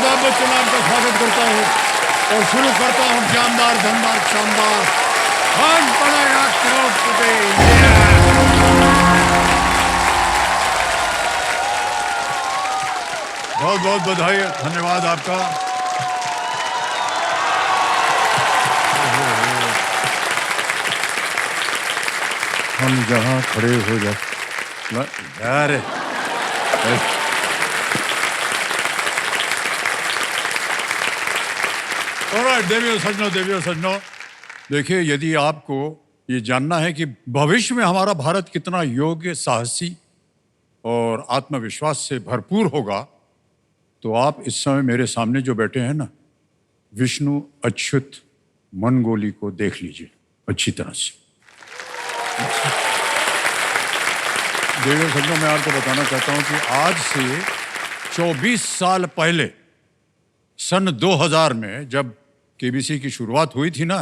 अमिताभ बच्चन आपका स्वागत करता हूँ और शुरू करता हूँ जानदार धनदार शानदार कौन बनेगा करोड़पति। बहुत बहुत बधाई, धन्यवाद आपका। हम जहाँ खड़े हो जाए यार, देवियों सज्जनों, देखिए, यदि आपको ये जानना है कि भविष्य में हमारा भारत कितना योग्य, साहसी और आत्मविश्वास से भरपूर होगा, तो आप इस समय मेरे सामने जो बैठे हैं ना, विष्णु अच्युत मनगोली को देख लीजिए अच्छी तरह से। देवियों सज्जनों, मैं आपको बताना चाहता हूं कि आज से 24 साल पहले सन 2000 में जब केबीसी की शुरुआत हुई थी ना,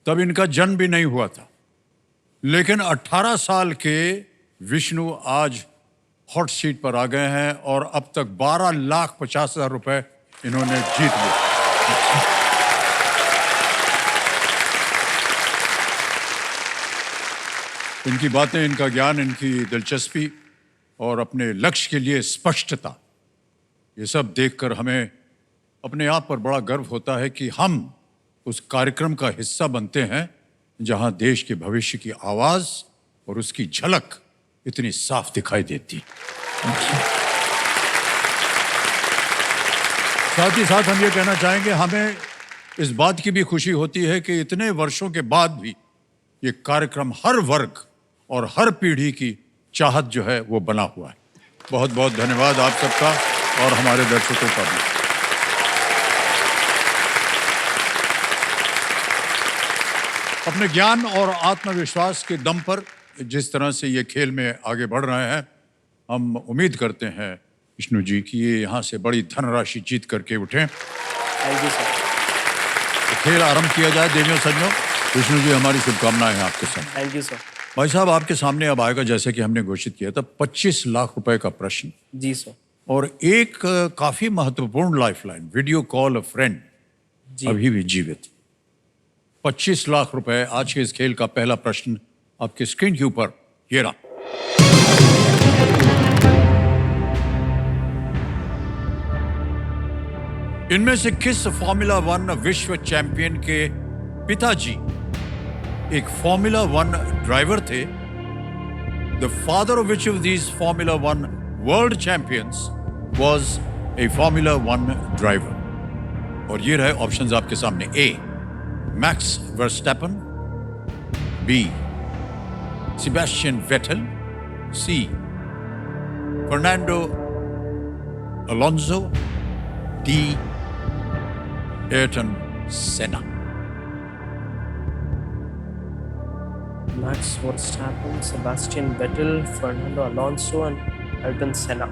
तब इनका जन्म भी नहीं हुआ था। लेकिन 18 साल के विष्णु आज हॉट सीट पर आ गए हैं और अब तक 12,50,000 रुपए इन्होंने जीत लिए। इनकी बातें, इनका ज्ञान, इनकी दिलचस्पी और अपने लक्ष्य के लिए स्पष्टता, ये सब देखकर हमें अपने आप पर बड़ा गर्व होता है कि हम उस कार्यक्रम का हिस्सा बनते हैं जहां देश के भविष्य की आवाज और उसकी झलक इतनी साफ दिखाई देती। साथ ही साथ हम ये कहना चाहेंगे, हमें इस बात की भी खुशी होती है कि इतने वर्षों के बाद भी ये कार्यक्रम हर वर्ग और हर पीढ़ी की चाहत जो है वो बना हुआ है। बहुत बहुत धन्यवाद आप सबका और हमारे दर्शकों का भी। अपने ज्ञान और आत्मविश्वास के दम पर जिस तरह से ये खेल में आगे बढ़ रहे हैं, हम उम्मीद करते हैं विष्णु जी कि ये यहाँ से बड़ी धनराशि जीत करके उठें। Thank you sir. तो खेल आरंभ किया जाए। देवियों सज्जनों, विष्णु जी हमारी शुभकामनाएं हैं आपके साथ। Thank you sir. भाई साहब, आपके सामने अब आएगा, जैसे कि हमने घोषित किया था, 25 लाख रुपए का प्रश्न। जी सर। और एक काफी महत्वपूर्ण lifeline, video call a friend, अभी भी जीवित। 25 लाख रुपए। आज के इस खेल का पहला प्रश्न आपके स्क्रीन के ऊपर ये रहा। इनमें से किस फॉर्मूला 1 विश्व चैंपियन के पिताजी एक फॉर्मूला 1 ड्राइवर थे? The father of which of these formula 1 world champions was a formula 1 driver? और ये रहे ऑप्शंस आपके सामने। A, Max Verstappen, B, Sebastian Vettel, C, Fernando Alonso, D, Ayrton Senna. Max Verstappen, Sebastian Vettel, Fernando Alonso and Ayrton Senna.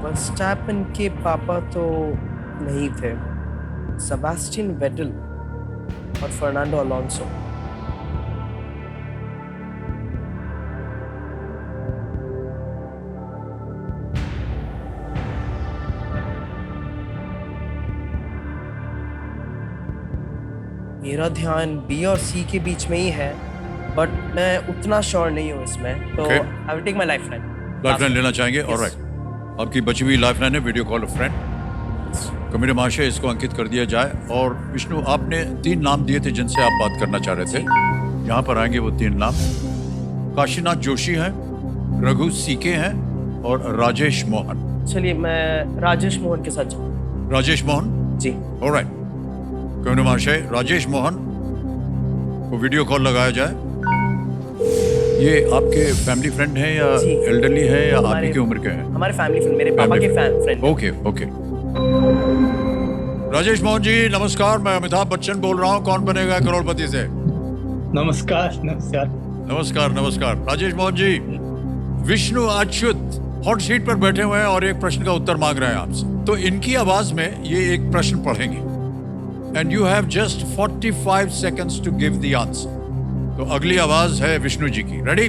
Verstappen के पापा तो नहीं थे, सेबास्टियन वेटल और फर्नांडो अलोंसो। मेरा ध्यान बी और सी के बीच में ही है, बट मैं उतना श्योर नहीं हूँ इसमें, तो I will take my lifeline. Lifeline लेना चाहेंगे? ऑलराइट, आपकी बची हुई लाइफलाइन है video call a friend. Committee महाशय, इसको अंकित कर दिया जाए। और विष्णु, आपने 3 नाम दिए थे जिनसे आप बात करना चाह रहे थे। यहाँ पर आएंगे वो 3 नाम। काशीनाथ जोशी हैं, रघु सीके हैं और राजेश मोहन। चलिए, मैं राजेश मोहन के साथ जाऊँ। राजेश मोहन जी। ऑलराइट, कमेटी महाशय, राजेश मोहन को वीडियो कॉल लगाया जाए। ये आपके फैमिली फ्रेंड हैं या एल्डरली है या आप ही की उम्र के हैं? हमारे फैमिली फ्रेंड, मेरे पापा के friend. Okay okay. Rajesh Mohan ji नमस्कार, मैं अमिताभ बच्चन बोल रहा हूँ, कौन बनेगा करोड़पति से। नमस्कार नमस्कार नमस्कार नमस्कार। राजेश मोहन जी, विष्णु अच्युत हॉट सीट पर बैठे हुए हैं और एक प्रश्न का उत्तर मांग रहे हैं आपसे। तो इनकी आवाज में ये एक प्रश्न पढ़ेंगे and you have just 45 seconds to give the answer. तो अगली आवाज है विष्णु जी की। रेडी?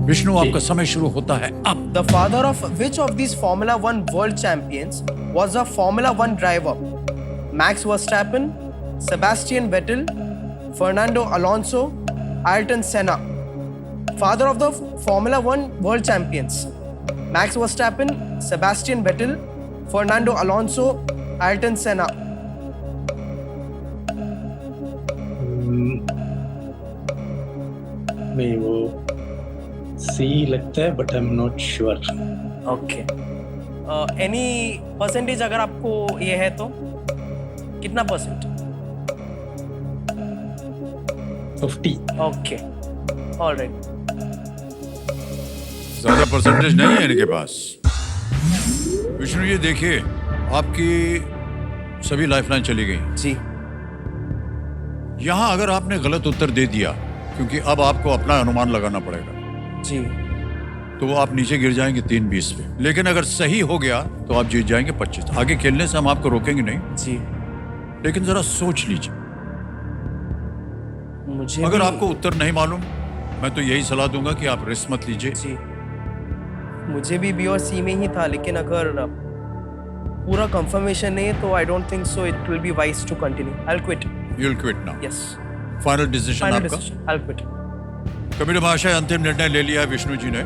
विष्णु आपका समय शुरू होता है अब। The father of which of these Formula One world champions was a Formula One driver? Max Verstappen, Sebastian Vettel, Fernando Alonso, Ayrton Senna. Father of the Formula One world champions: Max Verstappen, Sebastian Vettel, Fernando Alonso, Ayrton Senna. नहीं वो सी लगता है but I am not sure. Okay. Any percentage अगर आपको ये है तो कितना परसेंट? 50। Okay. All right. ज्यादा परसेंटेज नहीं है इनके पास। विष्णु जी देखिए, आपकी सभी लाइफलाइन चली गई। जी। यहां अगर आपने गलत उत्तर दे दिया, क्योंकि अब आपको अपना अनुमान लगाना पड़ेगा, जी। तो वो आप नीचे गिर जाएंगे 3-20 पे। लेकिन अगर सही हो गया तो आप जीत जाएंगे 25। आगे खेलने से हम आपको रोकेंगे नहीं, जी। लेकिन जरा सोच लीजिए। मुझे अगर भी- आपको उत्तर नहीं मालूम, मैं तो यही सलाह दूंगा कि आप रिस्क मत लीजिए। जी। मुझे भी बी और सी में ही था, लेकिन अगर पूरा कंफर्मेशन नहीं है तो I don't think so it will be wise to continue. I will quit. You will quit now. Yes. Final decision final आपका। Decision, I will quit. Kabir महाशय, अंतिम निर्णय ले लिया है विष्णु जी ने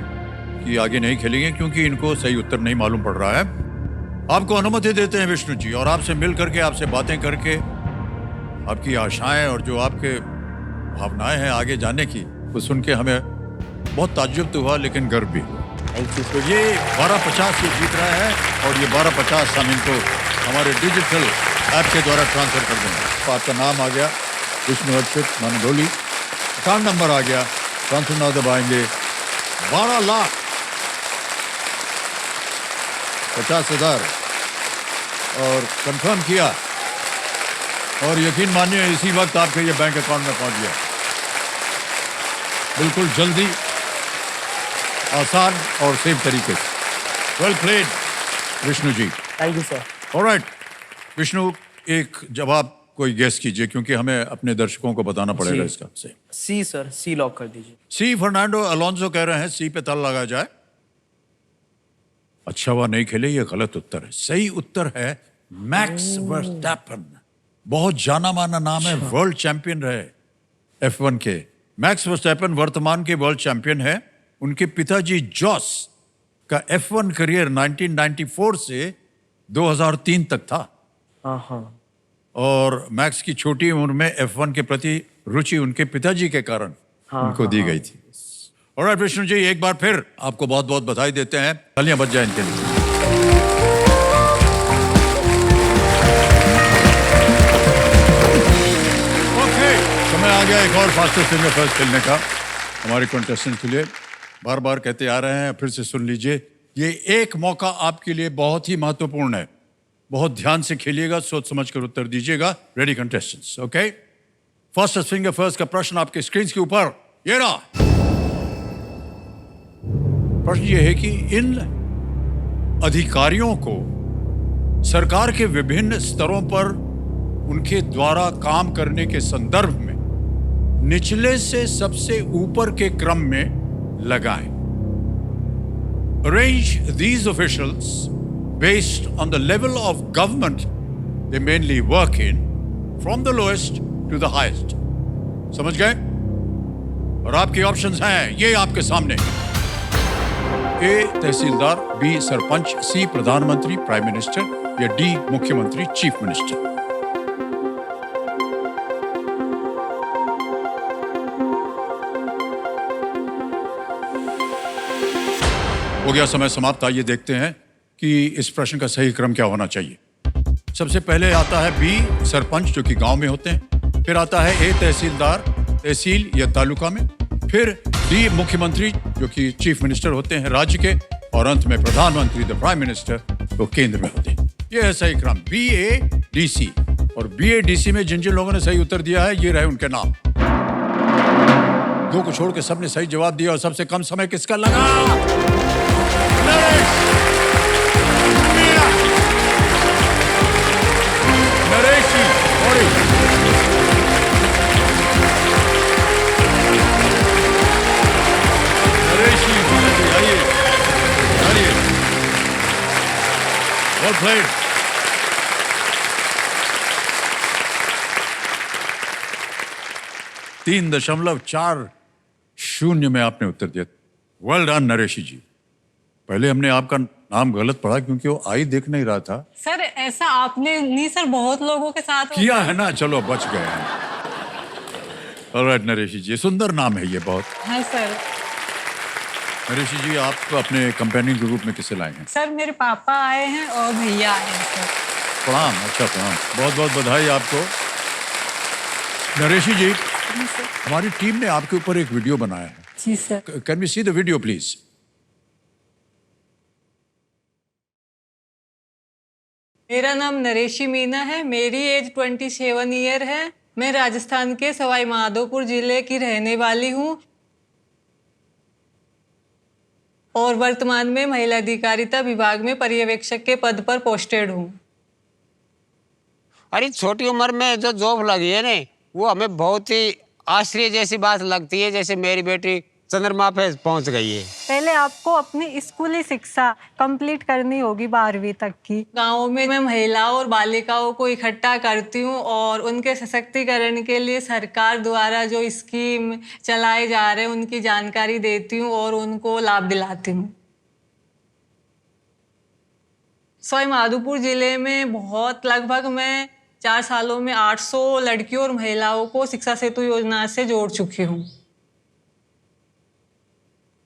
कि आगे नहीं खेलेंगे, क्योंकि इनको सही उत्तर नहीं मालूम पड़ रहा है। आपको अनुमति देते हैं विष्णु जी, और आपसे मिल करके, आपसे बातें करके, आपकी आशाएं और जो आपके भावनाएं हैं आगे जाने की, वो सुन के हमें बहुत ताज्जुब तो हुआ, लेकिन गर्व भी हुआ। Thank you. तो ये 1250 ये जीत रहा है, और ये 1250 हम इनको हमारे डिजिटल ऐप के द्वारा ट्रांसफर कर देंगे। तो आपका नाम आ गया विष्णु अच्युत मानडोली, अकाउंट नंबर आ गया, ट्रांसफर नाउ दबाएंगे। 12 लाख 50,000 और कंफर्म किया, और यकीन मानिए इसी वक्त आपके ये बैंक अकाउंट में पहुंच गया। बिल्कुल जल्दी, आसान और सेफ तरीके से। Well played Vishnu ji. Thank you sir. Alright Vishnu, एक जवाब कोई गेस कीजिए, क्योंकि हमें अपने दर्शकों को बताना पड़ेगा जी। इसका से। सी सर, सी लॉक कर दीजिए। सी फर्नांडो अलोंसो कह रहे हैं सी पे ताला लगा जाए। अच्छा हुआ नहीं खेले, ये गलत उत्तर है। सही उत्तर है मैक्स वर्स्टैपन। बहुत जाना माना नाम है, वर्ल्ड चैंपियन रहे F1 के। मैक्स वर्स्टैपन वर्तमान के वर्ल्ड चैंपियन है। उनके पिताजी जॉस का F1 करियर 1994 से 2003 तक था, हाँ हाँ। और मैक्स की छोटी उम्र में F1 के प्रति रुचि उनके पिताजी के कारण उनको दी गई थी। ऑलराइट विष्णु जी, एक बार फिर आपको बहुत बहुत बधाई देते हैं। तालियां बज जाए इनके लिए। ओके, समय आ गया एक और फास्टेस्ट फिंगर फर्स्ट खेलने का हमारे कंटेस्टेंट के लिए। बार बार कहते आ रहे हैं, फिर से सुन लीजिए। ये एक मौका आपके लिए बहुत ही महत्वपूर्ण है। बहुत ध्यान से खेलिएगा, सोच समझ कर उत्तर दीजिएगा। Ready contestants? Okay, fastest finger first का प्रश्न आपके स्क्रीन के ऊपर ये रहा। प्रश्न ये है कि इन अधिकारियों को सरकार के विभिन्न स्तरों पर उनके द्वारा काम करने के संदर्भ में निचले से सबसे ऊपर के क्रम में लगाएं। Arrange these officials based on the level of government they mainly work in, from the lowest to the highest. समझ गए? और आपके ऑप्शंस हैं ये आपके सामने। ए तहसीलदार, बी सरपंच, सी प्रधानमंत्री प्राइम मिनिस्टर, या डी मुख्यमंत्री चीफ मिनिस्टर। हो गया समय समाप्त। आइए देखते हैं कि इस प्रश्न का सही क्रम क्या होना चाहिए। सबसे पहले आता है बी सरपंच, जो कि गांव में होते हैं। फिर आता है ए तहसीलदार, तहसील या तालुका में। फिर डी मुख्यमंत्री, जो कि चीफ मिनिस्टर होते हैं राज्य के। और अंत में प्रधानमंत्री, द प्राइम मिनिस्टर, वो केंद्र में होते हैं। ये है सही क्रम, BADC। और BADC में जिन जिन लोगों ने सही उत्तर दिया है, ये रहे उनके नाम। दो को छोड़ के सबने सही जवाब दिया। और सबसे कम समय किसका लगा? नरेश! मीरा! नरेश जी, sorry। Naresh well played. तीन 3.40 में आपने उत्तर दिया। वेल डन नरेशी जी। पहले हमने आपका नाम गलत पढ़ा क्योंकि वो आई देख नहीं रहा था। सर ऐसा आपने नहीं सर, बहुत लोगों के साथ किया है ना, चलो बच गए हैं। ऑलराइट नरेशी जी, सुंदर नाम है ये बहुत। हाँ सर। नरेशी जी, आप अपने कंपेनियन के रूप में किसे लाए हैं? सर मेरे पापा आए हैं और भैया आए हैं सर। प्रणाम। अच्छा प्रणाम, बहुत बहुत बधाई आपको। नरेशी जी, जी सर। हमारी टीम ने आपके ऊपर एक वीडियो बनाया है। जी sir. Can we see the video please? मेरा नाम नरेशी मीना है, मेरी एज 27 ईयर है। मैं राजस्थान के सवाई माधोपुर जिले की रहने वाली हूँ और वर्तमान में महिला अधिकारिता विभाग में पर्यवेक्षक के पद पर पोस्टेड हूँ। अरे छोटी उम्र में जो जॉब लगी है ना, वो हमें बहुत ही आश्चर्य जैसी बात लगती है, जैसे मेरी बेटी चंद्रमा पे पहुंच गई है। पहले आपको अपनी स्कूली शिक्षा कंप्लीट करनी होगी 12वीं तक की। गाँव में मैं महिलाओं और बालिकाओं को इकट्ठा करती हूँ और उनके सशक्तिकरण के लिए सरकार द्वारा जो स्कीम चलाए जा रहे हैं उनकी जानकारी देती हूँ और उनको लाभ दिलाती हूँ। सवाई माधोपुर जिले में लगभग मैं 4 सालों में 800 लड़कियों और महिलाओं को शिक्षा सेतु योजना से जोड़ चुकी हूँ।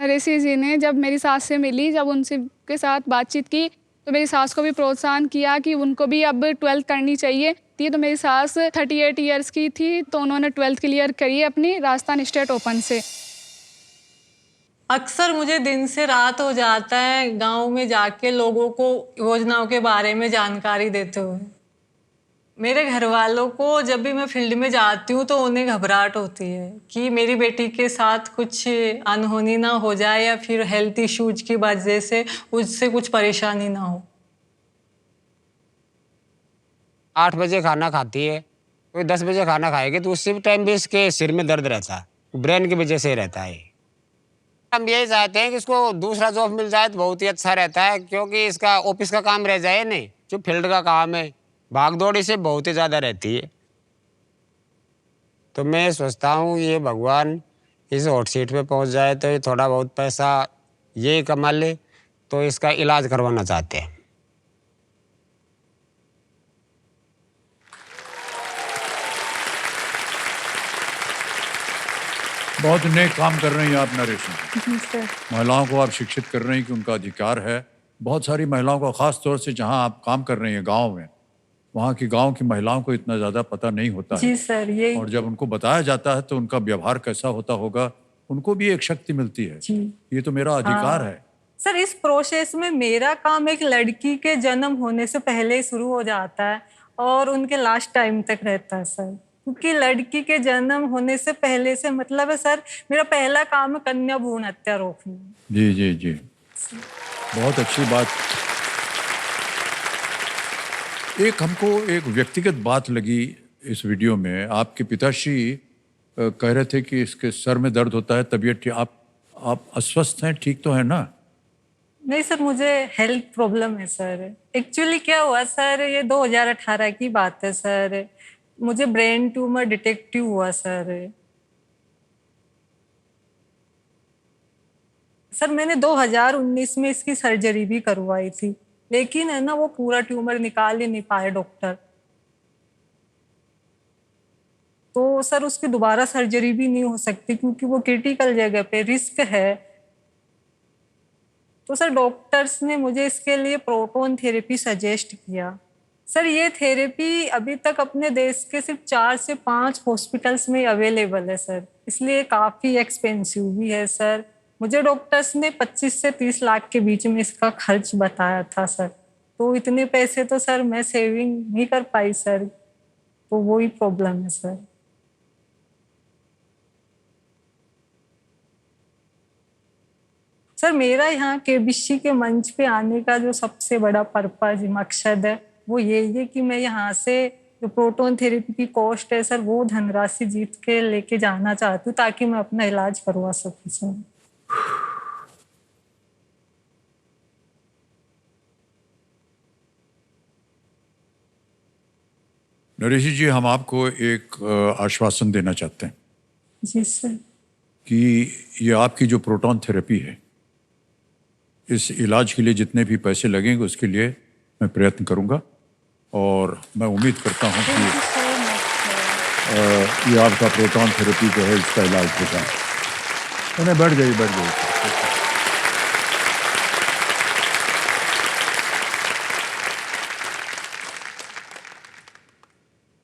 नरेशी जी ने जब मेरी सास से मिली, जब उनसे के साथ बातचीत की तो मेरी सास को भी प्रोत्साहन किया कि उनको भी अब 12th करनी चाहिए थी। तो मेरी सास 38 इयर्स की थी तो उन्होंने 12th क्लियर करी अपनी राजस्थान स्टेट ओपन से। अक्सर मुझे दिन से रात हो जाता है गांव में जाके लोगों को योजनाओं के बारे में जानकारी देते हुए। मेरे घर वालों को जब भी मैं फील्ड में जाती हूँ तो उन्हें घबराहट होती है कि मेरी बेटी के साथ कुछ अनहोनी ना हो जाए या फिर हेल्थ इश्यूज की वजह से उससे कुछ परेशानी ना हो। 8 बजे खाना खाती है, कोई 10 बजे खाना खाएगी तो उसी टाइम भी इसके सिर में दर्द रहता है, ब्रेन की वजह से रहता है। हम यही चाहते हैं कि इसको दूसरा जॉब मिल जाए तो बहुत ही अच्छा रहता है, क्योंकि इसका ऑफिस का काम रह जाए नहीं, जो फील्ड का काम है भाग दौड़ इसे बहुत ही ज़्यादा रहती है। तो मैं सोचता हूँ ये भगवान इस हॉट सीट पे पहुँच जाए तो ये थोड़ा बहुत पैसा ये कमा ले, तो इसका इलाज करवाना चाहते हैं। बहुत नेक काम कर रही हैं आप नरेशी। जी सर। महिलाओं को आप शिक्षित कर रही हैं कि उनका अधिकार है। बहुत सारी महिलाओं को, खास तौर से जहां आप काम कर रही हैं गांव में, वहाँ की गांव की महिलाओं को इतना ज़्यादा पता नहीं होता जी है। सर। ये और जब उनको बताया जाता है तो उनका व्यवहार कैसा होता होगा, उनको भी एक शक्ति मिलती है। जी। ये तो मेरा अधिकार हाँ। है। सर इस प्रोसेस में मेरा काम एक लड़की के जन्म होने से पहले ही शुरू हो जाता है और उनके लास्ट टाइम तक रहता है सर, क्योंकि लड़की के जन्म होने से पहले से मतलब है सर मेरा पहला काम है कन्या भ्रूण हत्या रोकना। जी जी जी, बहुत अच्छी बात। एक हमको एक व्यक्तिगत बात लगी इस वीडियो में। आपके पिताश्री कह रहे थे कि इसके सर में दर्द होता है, तबीयत आप अस्वस्थ हैं, ठीक तो है ना? नहीं सर, मुझे हेल्थ प्रॉब्लम है सर। एक्चुअली क्या हुआ सर, ये 2018 की बात है सर, मुझे ब्रेन ट्यूमर डिटेक्टिव हुआ सर। सर मैंने 2019 में इसकी सर्जरी भी करवाई थी, लेकिन है ना वो पूरा ट्यूमर निकाल ही नहीं पाए डॉक्टर। तो सर उसकी दोबारा सर्जरी भी नहीं हो सकती क्योंकि वो क्रिटिकल जगह पे रिस्क है। तो सर डॉक्टर्स ने मुझे इसके लिए प्रोटोन थेरेपी सजेस्ट किया। सर ये थेरेपी अभी तक अपने देश के सिर्फ 4 से 5 हॉस्पिटल्स में अवेलेबल है सर, इसलिए काफ़ी एक्सपेंसिव भी है सर। मुझे डॉक्टर्स ने 25 से 30 लाख के बीच में इसका खर्च बताया था सर, तो इतने पैसे तो सर मैं सेविंग नहीं कर पाई सर, तो वही प्रॉब्लम है सर। सर मेरा यहाँ केबीसी के मंच पे आने का जो सबसे बड़ा पर्पज मकसद है वो यही है कि मैं यहाँ से जो प्रोटोन थेरेपी की कॉस्ट है सर वो धनराशि जीत के लेके जाना चाहती हूँ ताकि मैं अपना इलाज करवा सकूँ सर। नरेशी जी, हम आपको एक आश्वासन देना चाहते हैं जी सर। कि ये आपकी जो प्रोटॉन थेरेपी है, इस इलाज के लिए जितने भी पैसे लगेंगे उसके लिए मैं प्रयत्न करूंगा, और मैं उम्मीद करता हूं थैंक कि यू सो मच। ये आपका प्रोटॉन थेरेपी जो है इसका इलाज हो जाए। नहीं, बैठ जाइए, बैठ जाइए।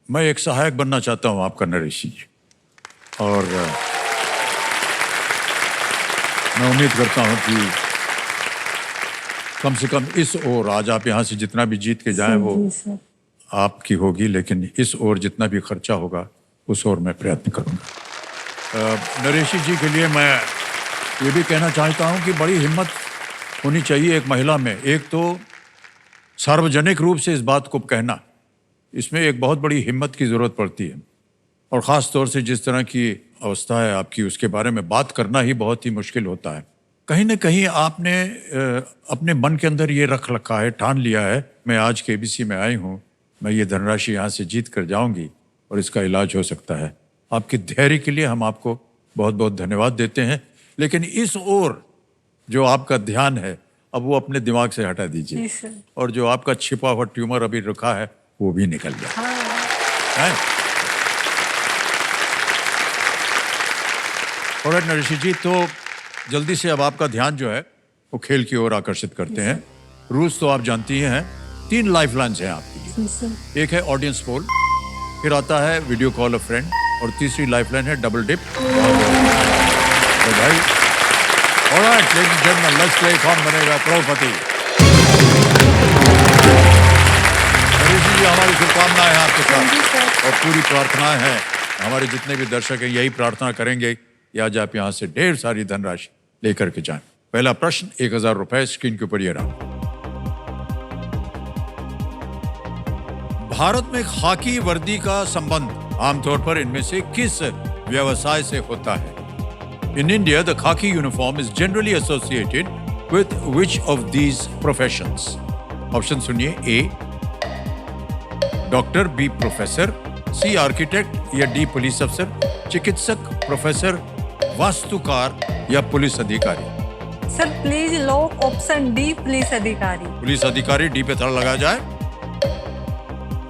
मैं एक सहायक बनना चाहता हूं आपका नरेशी जी, और मैं उम्मीद करता हूं कि कम से कम इस ओर आज आप यहाँ से जितना भी जीत के जाएं वो जी सर। आपकी होगी, लेकिन इस ओर जितना भी खर्चा होगा उस ओर मैं प्रयत्न करूंगा। नरेशी जी के लिए मैं ये भी कहना चाहता हूं कि बड़ी हिम्मत होनी चाहिए एक महिला में। एक तो सार्वजनिक रूप से इस बात को कहना, इसमें एक बहुत बड़ी हिम्मत की ज़रूरत पड़ती है, और ख़ास तौर से जिस तरह की अवस्था है आपकी उसके बारे में बात करना ही बहुत ही मुश्किल होता है। कहीं ना कहीं आपने अपने मन के अंदर ये रख रखा है, ठान लिया है, मैं आज केबीसी में आई हूँ, मैं ये धनराशि यहाँ से जीत कर जाऊँगी और इसका इलाज हो सकता है। आपके धैर्य के लिए हम आपको बहुत बहुत धन्यवाद देते हैं, लेकिन इस ओर जो आपका ध्यान है अब वो अपने दिमाग से हटा दीजिए, जी सर। और जो आपका छिपा हुआ ट्यूमर अभी रखा है वो भी निकल गया है। और नरेशी जी, तो जल्दी से अब आपका ध्यान जो है वो खेल की ओर आकर्षित करते हैं। रूल्स तो आप जानती ही हैं। 3 लाइफ लाइन्स हैं आपके लिए। जी सर। एक है ऑडियंस पोल, फिर आता है वीडियो कॉल अ फ्रेंड, और तीसरी लाइफ लाइन है डबल डिप। तो भाई, alright ladies and gentleman, let's play कौन बनेगा करोड़पति। नरेशी जी, हमारी शुभकामनाएं हैं आपके साथ, और पूरी प्रार्थनाएं हैं। हमारे जितने भी दर्शक हैं यही प्रार्थना करेंगे कि आज आप यहाँ से ढेर सारी धनराशि लेकर के जाएं। पहला प्रश्न 1000 रुपए स्क्रीन के ऊपर ये रहा। भारत में खाकी वर्दी का संबंध आमतौर पर इनमें से किस व्यवसाय से होता है? In India, the khaki uniform is generally associated with which of these professions? Option सुनिए। A doctor, B professor, C architect या D पुलिस अफसर, चिकित्सक, प्रोफेसर, वास्तुकार या पुलिस अधिकारी। Sir please lock option D, police अधिकारी। पुलिस अधिकारी, D पे ताला लगाया जाए।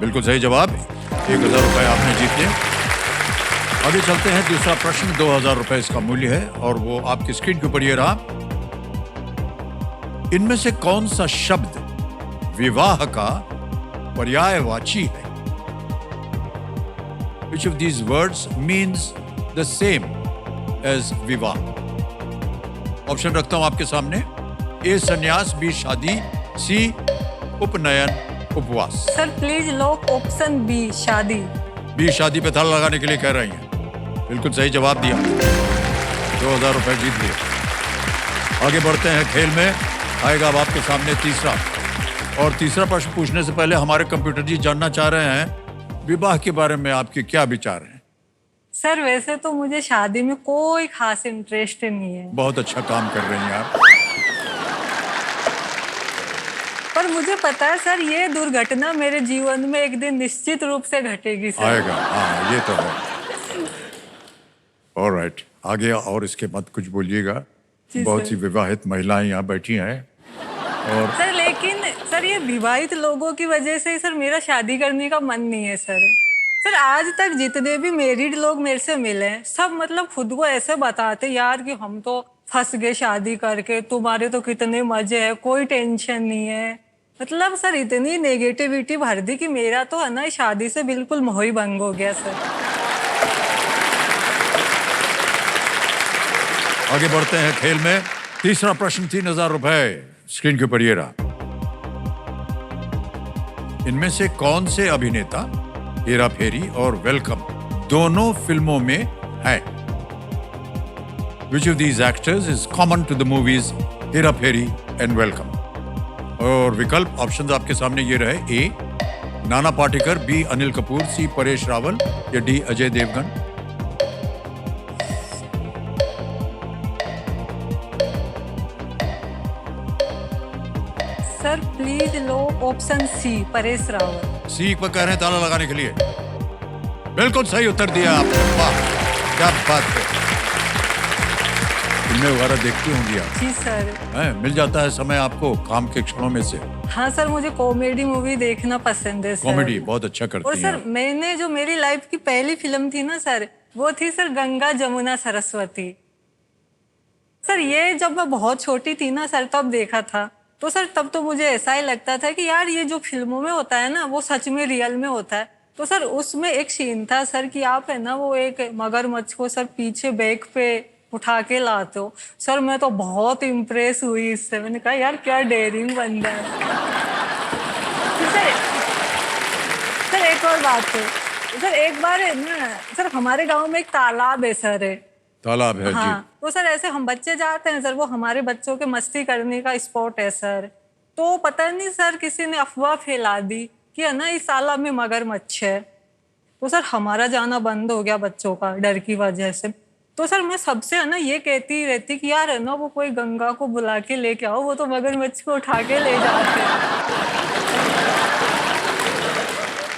बिल्कुल सही जवाब। 1000 रुपए आपने जीत लिए। आगे चलते हैं। दूसरा प्रश्न 2000 रुपए इसका मूल्य है, और वो आपकी स्क्रीन के ऊपर ये रहा। इनमें से कौन सा शब्द विवाह का पर्यायवाची है? Which of these words means the same as विवाह? ऑप्शन रखता हूं आपके सामने। ए संन्यास, बी शादी, सी उपनयन, उपवास। Sir please lock option B, शादी। बी शादी पे ताला लगाने के लिए कह रही हैं। बिल्कुल सही जवाब दिया। 2000 रुपए जीत लिए। आगे बढ़ते हैं खेल में। आएगा अब आपके सामने तीसरा, और तीसरा प्रश्न पूछने से पहले हमारे कंप्यूटर जी जानना चाह रहे हैं विवाह के बारे में आपके क्या विचार हैं? सर वैसे तो मुझे शादी में कोई खास इंटरेस्ट नहीं है, बहुत अच्छा काम कर रही हैं आप। पर मुझे पता है सर ये दुर्घटना मेरे जीवन में एक दिन निश्चित रूप से घटेगी सर। आएगा, हाँ ये तो है। ऑलराइट, आगे और इसके मत कुछ बोलिएगा। बहुत सी विवाहित महिलाएं यहाँ बैठी हैं, और सर लेकिन सर ये विवाहित लोगों की वजह से सर मेरा शादी करने का मन नहीं है सर। सर आज तक जितने भी मैरिड लोग मेरे से मिले हैं सब मतलब खुद को ऐसे बताते यार कि हम तो फंस गए शादी करके, तुम्हारे तो कितने मजे हैं, कोई टेंशन नहीं है। मतलब सर इतनी नेगेटिविटी भर दी कि मेरा तो है ना शादी से बिल्कुल मोह ही भंग हो गया सर। आगे बढ़ते हैं खेल में। तीसरा प्रश्न 3000 रुपए स्क्रीन के ऊपर ये रहा। इनमें से कौन से अभिनेता हेरा फेरी और वेलकम दोनों फिल्मों में है? Which of these actors is common to the movies Hera Pheri and Welcome? और विकल्प ऑप्शंस आपके सामने ये रहे। A Nana Patekar, B Anil Kapoor, C Paresh Rawal या D Ajay Devgan. Sir please लो option C, Paresh Rawal. C पर कह रहे हैं ताला लगाने के लिए। बिल्कुल सही उत्तर दिया आपने, वाह क्या बात है। फिल्में वगैरह देखती होंगी आप? जी सर। हैं, मिल जाता है समय आपको काम के क्षणों में से? हाँ सर, मुझे कॉमेडी मूवी देखना पसंद है सर। कॉमेडी बहुत अच्छा और करती सर हैं। मैंने जो मेरी लाइफ की पहली फिल्म थी ना सर, वो थी सर गंगा जमुना सरस्वती। सर ये जब मैं बहुत छोटी थी ना सर, तब देखा था। तो सर तब तो मुझे ऐसा ही लगता था कि यार ये जो फिल्मों में होता है ना, वो सच में रियल में होता है। तो सर उसमें एक सीन था सर कि आप है ना वो एक मगरमच्छ को सर पीछे बैक पे उठा के लाते हो। सर मैं तो बहुत इम्प्रेस हुई इससे, मैंने कहा यार क्या डेयरिंग बंदा है। तो सर एक और बात है सर, एक बार है ना सर हमारे गांव में एक तालाब है सर है। तालाब है हाँ, जी। तो सर ऐसे हम बच्चे जाते हैं सर, वो हमारे बच्चों के मस्ती करने का स्पॉट है सर। तो पता नहीं सर किसी ने अफवाह फैला दी कि है ना इस तालाब में मगरमच्छ है। तो सर हमारा जाना बंद हो गया बच्चों का, डर की वजह से। तो सर मैं सबसे है ना ये कहती रहती कि यार है ना वो कोई गंगा को बुला के लेके आओ, वो तो मगरमच्छ को उठा के ले जाते हैं।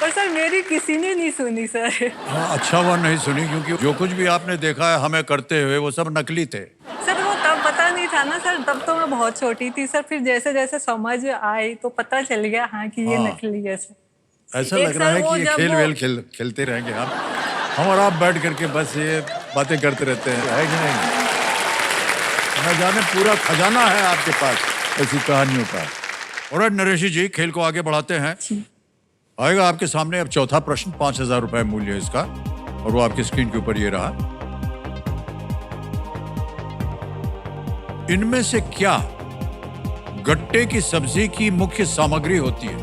पर सर मेरी किसी ने नहीं सुनी सर। हाँ, अच्छा हुआ नहीं सुनी, क्योंकि जो कुछ भी आपने देखा है हमें करते हुए वो सब नकली थे। सर वो तब पता नहीं था ना सर, तब तो मैं बहुत छोटी थी सर। फिर जैसे जैसे समझ आई तो पता चल गया हाँ कि ये हाँ। नकली है सर। ऐसा एक लग रहा सर है वो कि ये जब खेल वो- वेल खेलते रहेंगे हम और आप बैठ करके बस ये बातें करते रहते हैं, है कि नहीं? न जाने पूरा खजाना है आपके पास ऐसी कहानियों का। और नरेशी जी, खेल को आगे बढ़ाते हैं। आएगा आपके सामने अब चौथा प्रश्न, 5,000 रुपए मूल्य है इसका, और वो आपकी स्क्रीन के ऊपर ये रहा। इनमें से क्या गट्टे की सब्जी की मुख्य सामग्री होती है?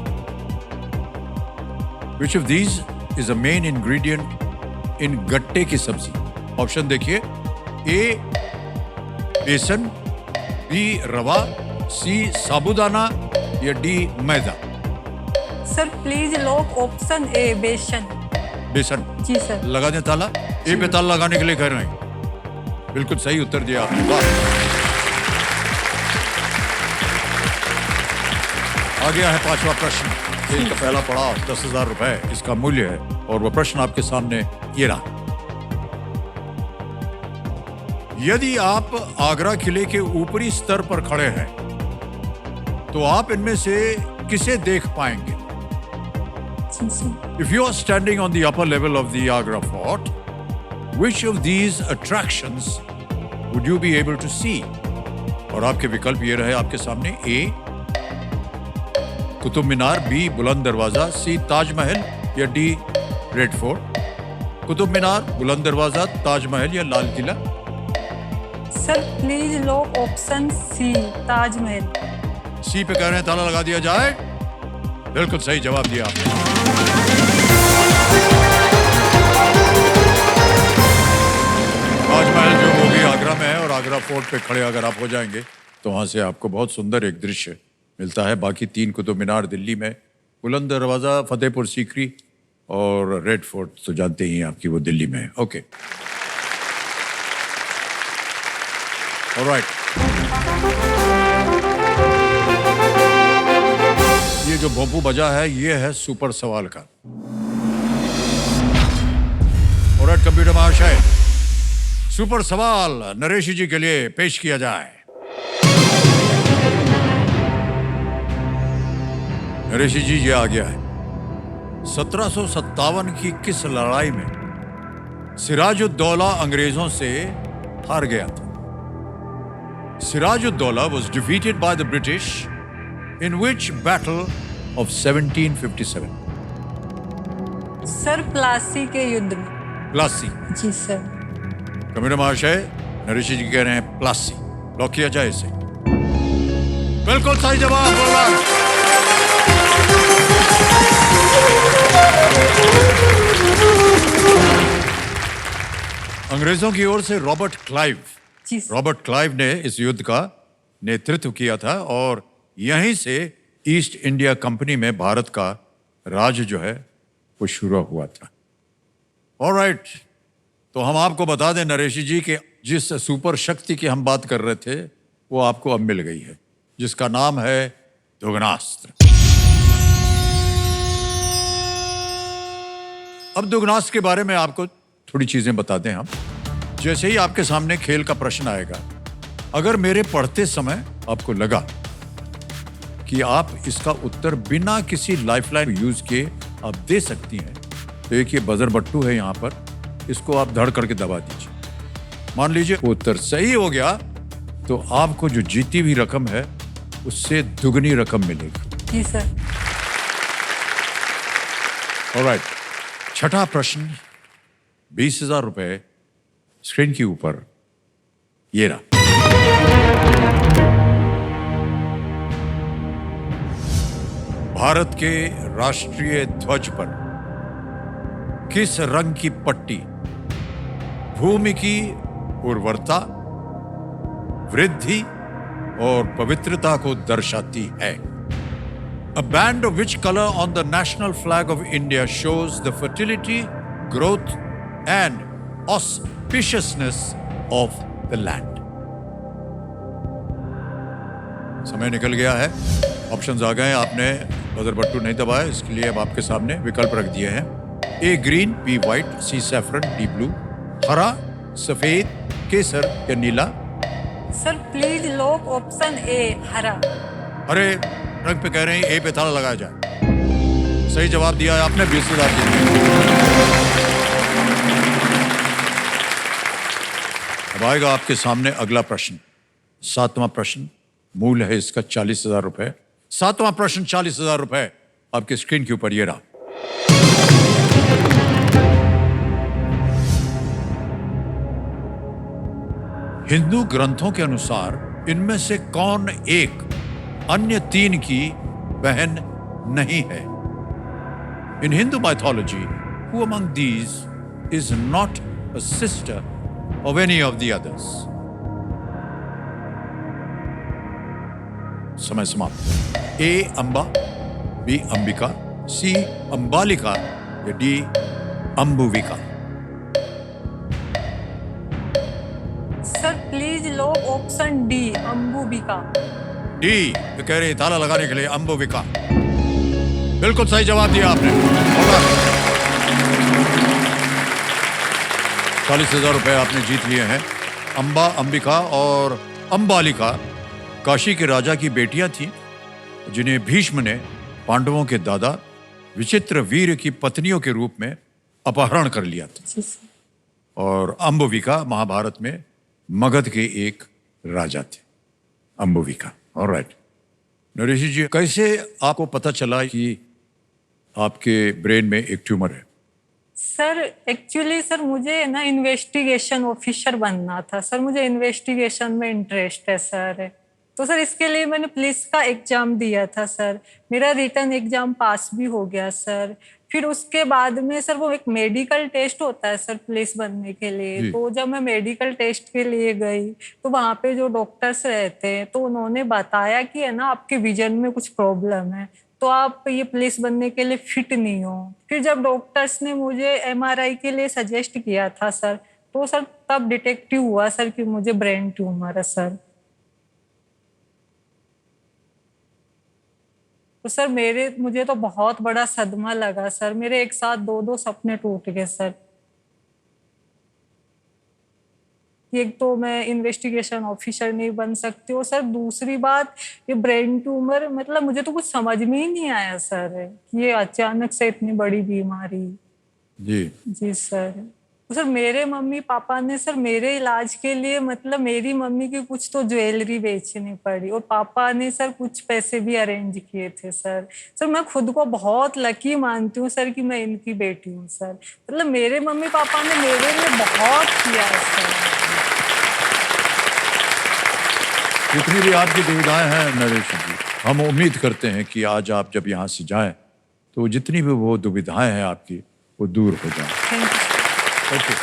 Which of these is a main ingredient in गट्टे की सब्जी? ऑप्शन देखिए, ए बेसन, बी रवा, सी साबूदाना या डी मैदा। सर प्लीज लो ऑप्शन ए, बेसन। बेसन जी सर। लगा दें ताला? ए पे ताला लगाने के लिए कह रहे हैं। बिल्कुल सही उत्तर दिया आपने, वाह। आ गया है पांचवा प्रश्न, खेल का पहला पड़ाव, 10,000 रुपए इसका मूल्य है, और वह प्रश्न आपके सामने ये रहा। यदि आप आगरा किले के ऊपरी स्तर पर खड़े हैं तो आप इनमें से किसे देख पाएंगे? जी sir. If you are standing on the upper level of the Agra fort, which of these attractions would you be able to see? और आपके विकल्प ये रहे आपके सामने, ए कुतुब मीनार, बी बुलंद दरवाजा, सी ताजमहल या D red fort. Qutub Minar, Buland Darwaza, Taj Mahal या लाल किला। सर प्लीज लो ऑप्शन सी, ताजमहल। सी पे कह रहे हैं ताला लगा दिया जाए? बिल्कुल सही जवाब दिया आपने। ताजमहल जो वो भी आगरा में है, और आगरा फोर्ट पे खड़े अगर आप हो जाएंगे तो वहां से आपको बहुत सुंदर एक दृश्य मिलता है। बाकी तीन कुतुब मीनार दिल्ली में, बुलंद दरवाजा फतेहपुर सीकरी, और रेड फोर्ट तो जानते ही हैं आपकी वो दिल्ली में है। Okay, alright. ये जो भोंपू बजा है ये है सुपर सवाल का। ऑलराइट कंप्यूटर महाशय, सुपर सवाल नरेशी जी के लिए पेश किया जाए। नरेशी जी ये आ गया है। 1757 की किस लड़ाई में सिराजुद्दौला अंग्रेजों से हार गया था? Sirajuddaula was defeated by the British in which battle of 1757? Sir Plassey के युद्ध में। प्लासी। जी सर। कमिश्नर महाशय, नरेशी जी कह रहे हैं प्लासी। लॉक किया जाए इसे? बिल्कुल सही जवाब बोला। अंग्रेजों की ओर से रॉबर्ट क्लाइव ने इस युद्ध का नेतृत्व किया था, और यहीं से ईस्ट इंडिया कंपनी में भारत का राज जो है वो शुरू हुआ था। ऑलराइट, तो हम आपको बता दें नरेशी जी कि जिस सुपर शक्ति की हम बात कर रहे थे वो आपको अब मिल गई है, जिसका नाम है दुगनास्त्र। अब दुगनास्त्र के बारे में आपको थोड़ी चीजें बताते हैं हम। जैसे ही आपके सामने खेल का प्रश्न आएगा, अगर मेरे पढ़ते समय आपको लगा कि आप इसका उत्तर बिना किसी लाइफलाइन यूज किए आप दे सकती हैं, तो एक ये बजर बट्टू है यहाँ पर, इसको आप धड़ करके दबा दीजिए। मान लीजिए उत्तर सही हो गया तो आपको जो जीती हुई रकम है उससे दुगनी रकम मिलेगी। जी सर। ऑलराइट, छठा प्रश्न, 20,000 रुपए स्क्रीन के ऊपर ये रहा। भारत के राष्ट्रीय ध्वज पर किस रंग की पट्टी भूमि की उर्वरता, वृद्धि और पवित्रता को दर्शाती है? A band of which color on the national flag of India shows the fertility, growth and auspiciousness of the land? समय निकल गया है, ऑप्शंस आ गए, आपने बजर बट्टू नहीं दबाया, इसके लिए अब आपके सामने विकल्प रख दिए हैं। ए ग्रीन, बी व्हाइट, सी सैफरन, डी ब्लू। हरा, सफेद, केसर या नीला? सर प्लीज लोग ऑप्शन ए, हरा। अरे रंग पे कह रहे हैं, ए पे ताला लगाया जाए। सही जवाब दिया है आपने, 20,000 अब आएगा आपके सामने अगला प्रश्न, 7वां प्रश्न। मूल है इसका 40,000 रुपए। 7वां प्रश्न 40,000 रुपए आपके स्क्रीन के ऊपर ये रहा। हिंदू ग्रंथों के अनुसार इनमें से कौन एक अन्य 3 की बहन नहीं है? In Hindu mythology, who among these is not a sister of any of the others? समय समाप्त। ए अंबा, बी अंबिका, सी अंबालिका या डी अंबुविका? सर प्लीज लोग ऑप्शन डी, अंबुबिका। डी तो कह रहे ताला लगाने के लिए अंबुविका। बिल्कुल सही जवाब दिया आपने। 40,000 रुपए आपने जीत लिए हैं। अंबा, अंबिका और अंबालिका काशी के राजा की बेटियां थीं, जिन्हें भीष्म ने पांडवों के दादा विचित्र वीर की पत्नियों के रूप में अपहरण कर लिया था। और अंबुविका महाभारत में मगध के एक राजा थे, अंबुविका। ऑलराइट, नरेश जी, कैसे आपको पता चला कि आपके ब्रेन में एक ट्यूमर है? सर एक्चुअली सर मुझे ना इन्वेस्टिगेशन ऑफिसर बनना था सर, मुझे इन्वेस्टिगेशन में इंटरेस्ट है सर। तो सर इसके लिए मैंने पुलिस का एग्जाम दिया था सर, मेरा रिटर्न एग्जाम पास भी हो गया सर। फिर उसके बाद में सर वो एक मेडिकल टेस्ट होता है सर पुलिस बनने के लिए। तो जब मैं मेडिकल टेस्ट के लिए गई तो वहाँ पे जो डॉक्टर्स रहते हैं तो उन्होंने बताया कि है ना आपके विजन में कुछ प्रॉब्लम है, तो आप ये पुलिस बनने के लिए फिट नहीं हो। फिर जब डॉक्टर्स ने मुझे MRI के लिए सजेस्ट किया था सर, तो सर तब डिटेक्टिव हुआ सर कि मुझे ब्रेन ट्यूमर है सर। तो सर मुझे तो बहुत बड़ा सदमा लगा सर, मेरे एक साथ 2 सपने टूट गए सर। एक तो मैं इन्वेस्टिगेशन ऑफिसर नहीं बन सकती और सर दूसरी बात ये ब्रेन ट्यूमर, मतलब मुझे तो कुछ समझ में ही नहीं आया सर, ये अचानक से इतनी बड़ी बीमारी। जी सर। तो सर मेरे मम्मी पापा ने सर मेरे इलाज के लिए, मतलब मेरी मम्मी की कुछ तो ज्वेलरी बेचनी पड़ी और पापा ने सर कुछ पैसे भी अरेंज किए थे सर। सर मैं खुद को बहुत लकी मानती हूँ सर कि मैं इनकी बेटी हूँ सर, मतलब मेरे मम्मी पापा ने मेरे लिए बहुत किया है सर। जितनी भी आपकी दुविधाएं हैं नरेश जी, हम उम्मीद करते हैं कि आज आप जब यहाँ से जाएं तो जितनी भी वो दुविधाएं हैं आपकी वो दूर हो जाएं। ओके,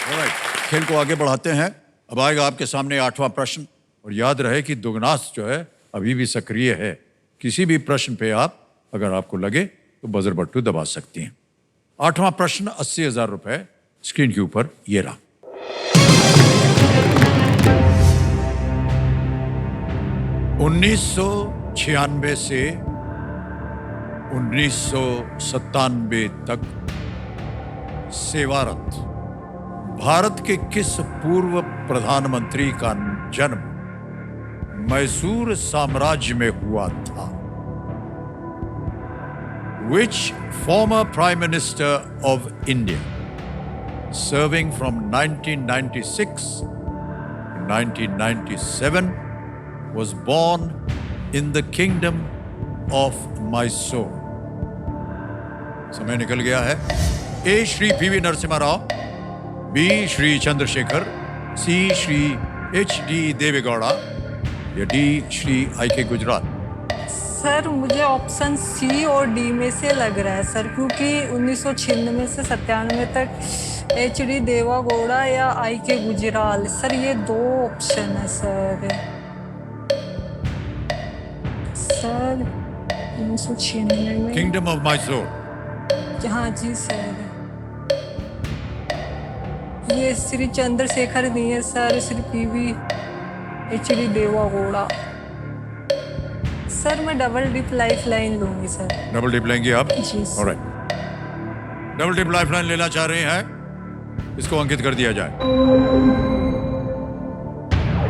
ऑलराइट, खेल को आगे बढ़ाते हैं। अब आएगा आपके सामने 8वां प्रश्न, और याद रहे कि दुगनास जो है अभी भी सक्रिय है। किसी भी प्रश्न पे आप अगर आपको लगे तो बजर बट्टू दबा सकती हैं। 8वां प्रश्न 80,000 रुपए स्क्रीन के ऊपर ये रहा। 1996 से 1997 तक सेवारत भारत के किस पूर्व प्रधानमंत्री का जन्म मैसूर साम्राज्य में हुआ था? Which former Prime Minister of India, serving from 1996 to 1997, was born in the Kingdom of Mysore? समय निकल गया है। ए श्री पीवी नरसिम्हा राव, बी श्री चंद्रशेखर, सी श्री HD देवेगौड़ा या D Shri I.K. Gujral. Sir मुझे ऑप्शन सी और डी में से लग रहा है सर, क्योंकि 1996 से 97 तक HD देवागौड़ा या I.K. गुजराल, सर ये दो ऑप्शन है सर। सर 1996 में किंगडम ऑफ मैसूर। हाँ जी सर, ये श्री चंद्रशेखर नहीं है sir, Shri PV HD Devegowda. Sir मैं डबल डिप लाइफ लाइन लूंगी सर। डबल डिप लेंगे आप? जी sir. Alright, double dip life line लेना चाह रहे हैं, इसको अंकित कर दिया जाए।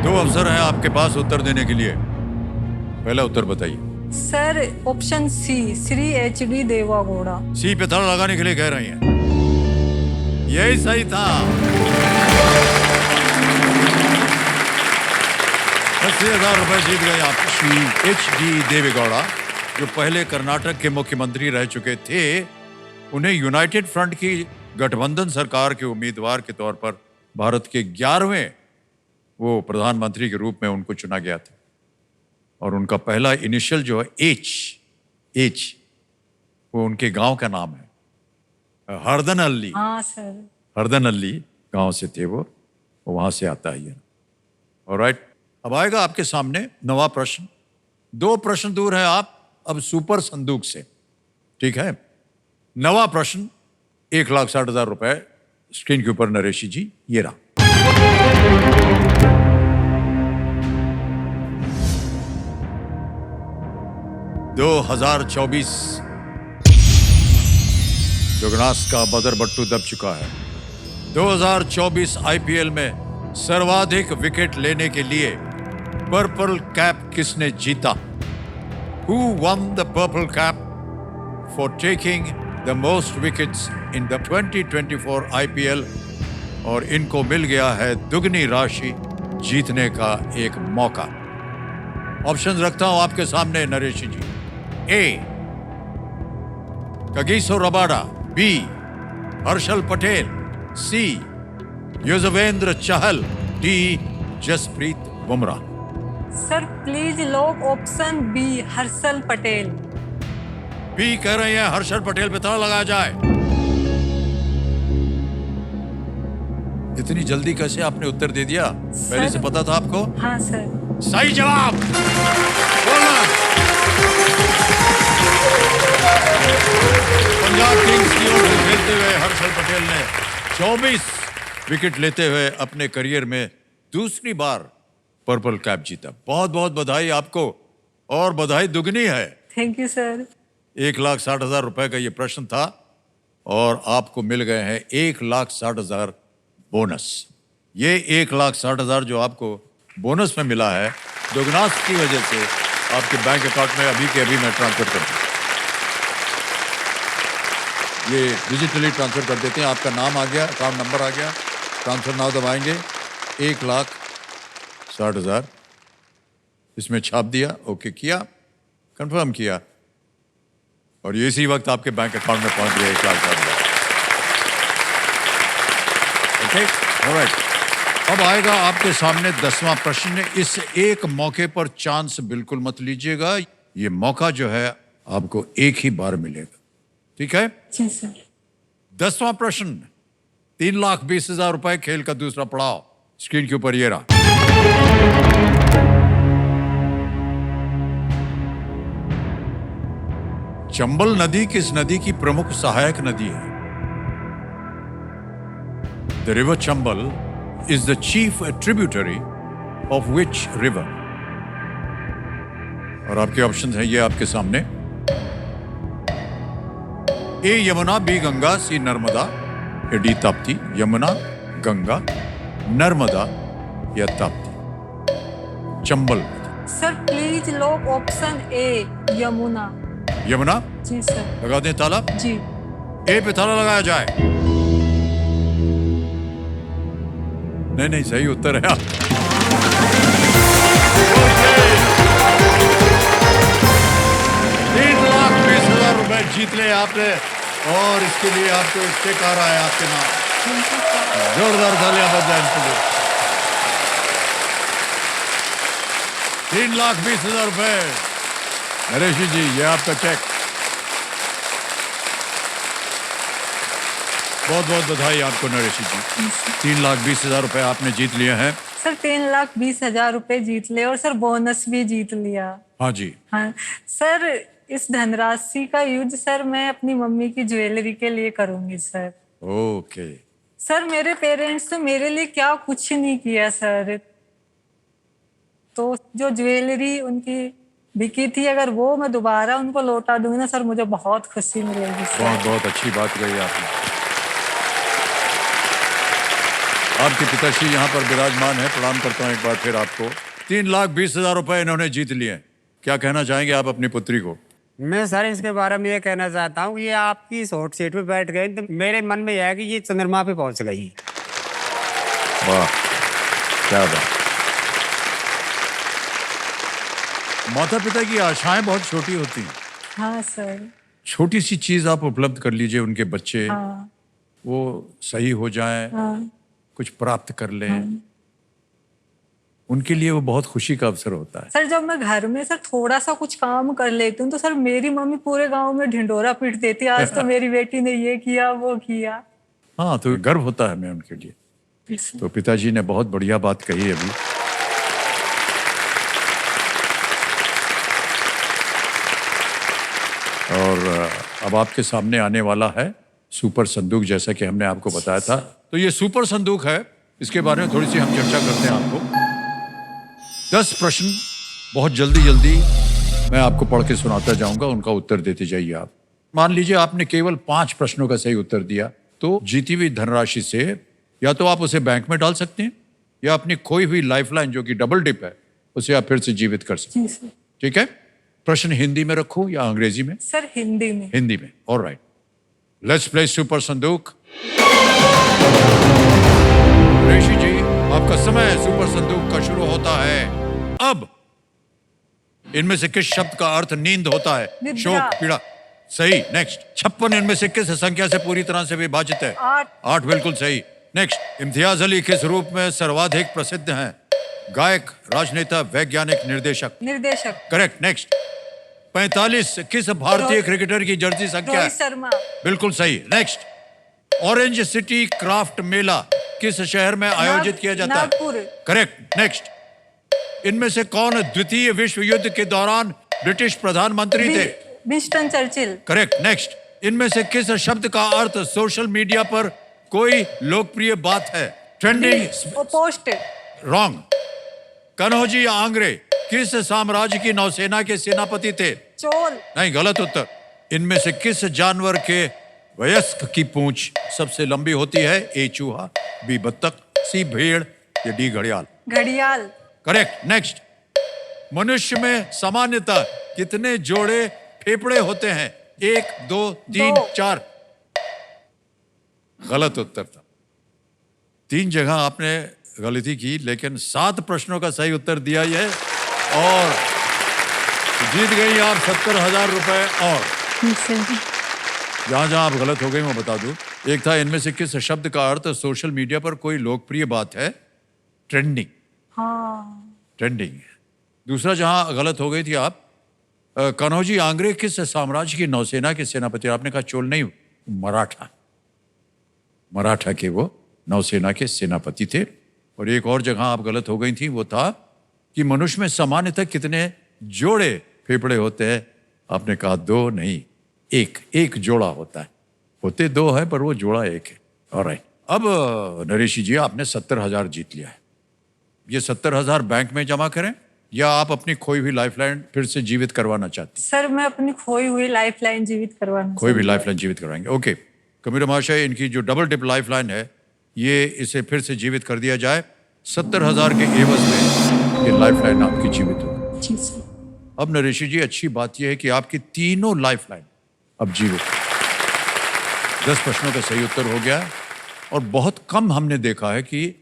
दो अवसर हैं आपके पास उत्तर देने के लिए, पहला उत्तर बताइए। Sir option C Shri HD Devegowda. C पे थड़ लगाने के लिए कह रही हैं, यही सही था। 80,000 रुपए जीत गए आप। श्री HD देवेगौड़ा जो पहले कर्नाटक के मुख्यमंत्री रह चुके थे, उन्हें यूनाइटेड फ्रंट की गठबंधन सरकार के उम्मीदवार के तौर पर भारत के 11वें वो प्रधानमंत्री के रूप में उनको चुना गया था। और उनका पहला इनिशियल जो है एच, वो उनके गांव का नाम है, हरदनअल्ली। हाँ सर। हरदनअल्ली गांव से थे वो वहां से आता है ये। ऑलराइट, अब आएगा आपके सामने नवा प्रश्न। 2 प्रश्न दूर है आप अब सुपर संदूक से, ठीक है। नवा प्रश्न 1,60,000 रुपए स्क्रीन के ऊपर नरेशी जी, ये रहा। (2024) जोगनास का बदर बट्टू दब चुका है। 2024 IPL में सर्वाधिक विकेट लेने के लिए पर्पल कैप किसने जीता? Who won the purple cap for taking the most wickets in the 2024 IPL? और इनको मिल गया है दुगनी राशि जीतने का एक मौका। ऑप्शंस रखता हूं आपके सामने Naresh ji. A Kagiso Rabada, B Harshal Patel, C Yuzvendra Chahal, D Jasprit Bumrah. Sir please लोग option B Harshal Patel. B कह रहे हैं हर्षल पटेल पे ताला लगाया जाए। इतनी जल्दी कैसे आपने उत्तर दे दिया? पहले से पता था आपको? हाँ सर। सही जवाब। पंजाब किंग्स की ओर से खेलते हुए हर्षल पटेल ने 24 विकेट लेते हुए अपने करियर में दूसरी बार पर्पल कैप जीता। बहुत बहुत बधाई आपको, और बधाई दुगनी है। Thank you sir. 1,60,000 रुपए का ये प्रश्न था और आपको मिल गए हैं 1,60,000 बोनस। ये 1,60,000 जो आपको बोनस में मिला है, दुगनास की वजह से आपके बैंक अकाउंट में अभी के अभी मैं ट्रांसफर कर दूँ। ये डिजिटली ट्रांसफर कर देते हैं। आपका नाम आ गया, अकाउंट नंबर आ गया, ट्रांसफर नाउ दबाएंगे। 1,60,000 इसमें छाप दिया, ओके किया, कंफर्म किया, और ये इसी वक्त आपके बैंक अकाउंट में पहुंच गया 1,60,000। Okay, alright. अब आएगा आपके सामने 10वां प्रश्न। इस एक मौके पर चांस बिल्कुल मत लीजिएगा। ये मौका जो है आपको एक ही बार मिलेगा, ठीक है? जी सर। 10वां प्रश्न 3,20,000 रुपए, खेल का दूसरा पड़ाव। स्क्रीन के ऊपर ये रहा। चंबल नदी किस नदी की प्रमुख सहायक नदी है? The river Chambal is the chief tributary of which river? और आपके ऑप्शन हैं ये आपके सामने। A Yamuna, B Ganga, C Narmada, या डी ताप्ती। यमुना, गंगा, नर्मदा या Tapti. Chambal. Sir please lock option A, Yamuna. Yamuna ji sir. लगा दें ताला। जी। ए पे ताला लगाया जाए। नहीं नहीं, सही उत्तर है। 3,20,000 रुपए जीत ले आपने, और इसके लिए आपको चेक आ रहा है आपके नाम। जोरदार तालियां बज जाए इनके लिए। 3,20,000 रुपए। नरेश जी, ये आपका चेक। बहुत बहुत बधाई आपको नरेश जी। 3,20,000 रुपए आपने जीत लिए हैं। सर 3,20,000 रुपए जीत ले, और सर बोनस भी जीत लिया। हाँ जी। हाँ सर, इस धनराशि का यूज सर मैं अपनी मम्मी की ज्वेलरी के लिए करूंगी सर। ओके। सर मेरे पेरेंट्स तो मेरे लिए क्या कुछ नहीं किया सर, तो जो ज्वेलरी उनकी बिकी थी, अगर वो मैं दोबारा उनको लौटा दूंगी ना सर, मुझे बहुत खुशी मिलेगी सर। बहुत बहुत अच्छी बात कही आपने। आपके पिताश्री यहाँ पर विराजमान है, प्रणाम करता हूँ एक बार फिर आपको। 3,20,000 रुपए इन्होंने जीत लिए। क्या कहना चाहेंगे आप अपनी पुत्री को? मैं सर इसके बारे में ये कहना चाहता हूँ कि ये आपकी इस हॉट सीट पे बैठ गई तो मेरे मन में यह है कि ये चंद्रमा पे पहुंच गई। वाह, क्या बात। माता पिता की आशाएं बहुत छोटी होती हैं। हाँ सर। छोटी सी चीज आप उपलब्ध कर लीजिए, उनके बच्चे हाँ। वो सही हो जाएं, हाँ। कुछ प्राप्त कर लें, उनके लिए वो बहुत खुशी का अवसर होता है। सर जब मैं घर में सर थोड़ा सा कुछ काम कर लेती हूँ तो सर मेरी मम्मी पूरे गांव में ढिंडोरा पीट देती है, आज तो मेरी बेटी ने ये किया वो किया। हाँ, तो गर्व होता है हमें उनके लिए। तो पिताजी ने बहुत बढ़िया बात कही अभी। और अब आपके सामने आने वाला है सुपर संदूक, जैसा कि हमने आपको बताया था। तो ये सुपर संदूक है, इसके बारे में थोड़ी सी हम चर्चा करते हैं। आपको 10 प्रश्न बहुत जल्दी जल्दी मैं आपको पढ़ के सुनाता जाऊंगा, उनका उत्तर देते जाइए आप। मान लीजिए आपने केवल 5 प्रश्नों का सही उत्तर दिया, तो जीती हुई धनराशि से या तो आप उसे बैंक में डाल सकते हैं, या अपनी खोई हुई लाइफलाइन जो कि डबल डिप है, उसे आप फिर से जीवित कर सकते हैं। ठीक है? प्रश्न हिंदी में रखूं या अंग्रेजी में? सर हिंदी में। हिंदी में। ऑलराइट, लेट्स प्ले सुपर संदूक। ऋषि जी, आपका समय सुपर संदूक का शुरू होता है अब। इनमें से किस शब्द का अर्थ नींद होता है? निद्रा। शोक, पीड़ा। सही। नेक्स्ट। 56 इनमें से किस संख्या से पूरी तरह से विभाजित है? 8 बिल्कुल सही। नेक्स्ट। इम्तियाज अली किस रूप में सर्वाधिक प्रसिद्ध हैं? गायक, राजनेता, वैज्ञानिक, निर्देशक। निर्देशक। करेक्ट। नेक्स्ट। 45 किस भारतीय क्रिकेटर की जर्सी संख्या है? रोहित शर्मा। बिल्कुल सही। नेक्स्ट। ऑरेंज सिटी क्राफ्ट मेला किस शहर में आयोजित किया जाता है? नागपुर। करेक्ट। नेक्स्ट। इनमें से कौन द्वितीय विश्व युद्ध के दौरान ब्रिटिश प्रधानमंत्री थे? Winston Churchill. करेक्ट। नेक्स्ट। इनमें से किस शब्द का अर्थ सोशल मीडिया पर कोई लोकप्रिय बात है? ट्रेंडिंग। पोस्ट। रॉन्ग। कन्हौजी आंग्रे किस साम्राज्य की नौसेना के सेनापति थे? चोल। नहीं, गलत उत्तर। इनमें से किस जानवर के वयस्क की पूंछ सबसे लंबी होती है? ए चूहा, बी बत्तख, सी भेड़ या डी घड़ियाल? घड़ियाल। करेक्ट। नेक्स्ट। मनुष्य में सामान्यतः कितने जोड़े फेफड़े होते हैं? 1, 2, 3, 4? गलत उत्तर था। 3 जगह आपने गलती की, लेकिन 7 प्रश्नों का सही उत्तर दिया ये, और जीत गई आप 70,000 रुपए। और जहां जहां आप गलत हो गई मैं बता दूं। एक था इनमें से किस शब्द का अर्थ सोशल मीडिया पर कोई लोकप्रिय बात है? ट्रेंडिंग। हाँ। ट्रेंडिंग। दूसरा जहां गलत हो गई थी आप, कन्हौजी आंग्रे किस साम्राज्य की नौसेना के सेनापति? आपने कहा चोल नहीं, मराठा। मराठा के वो नौसेना के सेनापति थे। और एक और जगह आप गलत हो गई थी, वो था कि मनुष्य में सामान्यतः कितने जोड़े फेफड़े होते हैं? आपने कहा 2 नहीं, 1 जोड़ा होता है। होते 2 है पर वो जोड़ा 1 है। ऑलराइट, अब नरेश जी आपने 70,000 जीत लिया है। ये 70,000 बैंक में जमा करें या आप अपनी खोई हुई लाइफलाइन फिर से जीवित करवाना चाहती हैं? सर मैं अपनी खोई हुई लाइफलाइन जीवित करवाना कोई भी चाहूंगी। लाइफलाइन जीवित करवाएंगे। ओके कबीर महाशय, इनकी जो डबल टिप लाइफलाइन है ये इसे फिर से जीवित कर दिया जाए। 70,000 के एवज में ये लाइफलाइन आपकी जीवित होगी। जी सर। अब नरेशी जी, अच्छी बात यह है कि आपकी तीनों लाइफलाइन अब जीवित हैं। 10 प्रश्नों का सही उत्तर हो गया है और बहुत कम हमने देखा है कि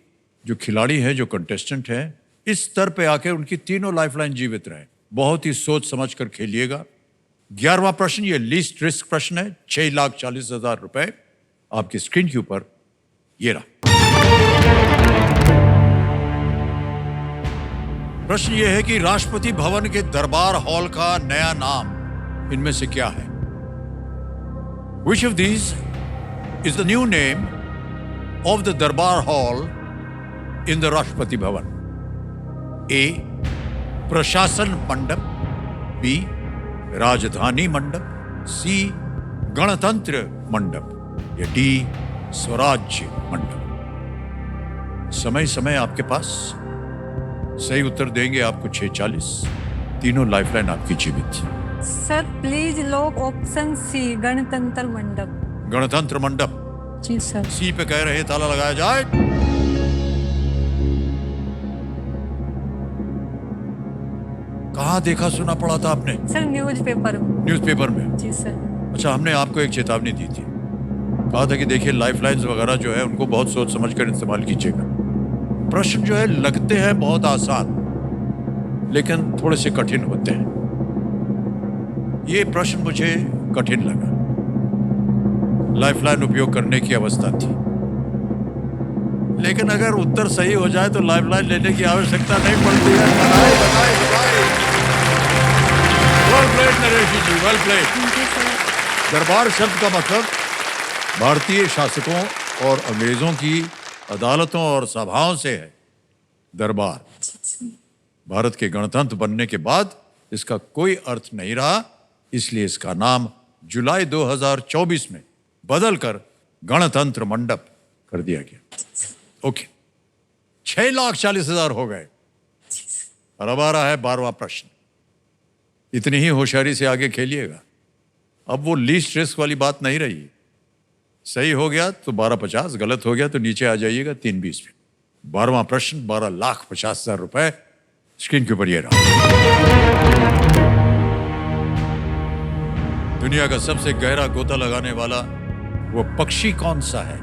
जो खिलाड़ी हैं, जो कंटेस्टेंट हैं, इस स्तर पे आके उनकी तीनों लाइफलाइन जीवित रहे। बहुत ही सोच समझ कर खेलिएगा। 11वां प्रश्न, ये लीस्ट रिस्क प्रश्न है। 6,40,000 रुपए आपकी स्क्रीन के ऊपर ये रहा। प्रश्न ये है कि राष्ट्रपति भवन के दरबार हॉल का नया नाम इनमें से क्या है? Which of these is the new name of the Darbar Hall in the Rashtrapati Bhavan? A. प्रशासन मंडप, B. राजधानी मंडप, C. गणतंत्र मंडप या D. स्वराज्य मंडप। समय समय आपके पास। सही उत्तर देंगे आपको 6,40। तीनों लाइफलाइन आपकी जीवित। सर प्लीज लोग ऑप्शन सी गणतंत्र मंडप। गणतंत्र मंडप जी सर। सी पे कह रहे हैं, ताला लगाया जाए। कहाँ देखा सुना पड़ा था आपने? सर न्यूज़पेपर में। न्यूज़पेपर में। जी सर। अच्छा, हमने आपको एक चेतावनी दी थी, कहा था कि देखिए लाइफलाइंस वगैरह जो है उनको बहुत सोच समझ कर इस्तेमाल कीजिएगा। प्रश्न जो है लगते हैं बहुत आसान लेकिन थोड़े से कठिन होते हैं। ये प्रश्न मुझे कठिन लगा। लाइफलाइन उपयोग करने की अवस्था थी, लेकिन अगर उत्तर सही हो जाए तो लाइफलाइन लेने की आवश्यकता नहीं पड़ती है। बधाई बधाई बधाई। वेल प्लेड नरेश जी, वेल प्लेड। दरबार शब्द का मतलब भारतीय शासकों और अंग्रेजों की अदालतों और सभाओं से है। दरबार भारत के गणतंत्र बनने के बाद इसका कोई अर्थ नहीं रहा, इसलिए इसका नाम जुलाई 2024 में बदलकर गणतंत्र मंडप कर दिया गया। ओके, 6,40,000 हो गए। और अब आ रहा है 12वां प्रश्न। इतनी ही होशियारी से आगे खेलिएगा। अब वो लीस्ट रिस्क वाली बात नहीं रही। सही हो गया तो 12,50, गलत हो गया तो नीचे आ जाइएगा 3,20 में। 12वां प्रश्न, 12,50,000 रुपए स्क्रीन के ऊपर ये रहा। दुनिया का सबसे गहरा गोता लगाने वाला वो पक्षी कौन सा है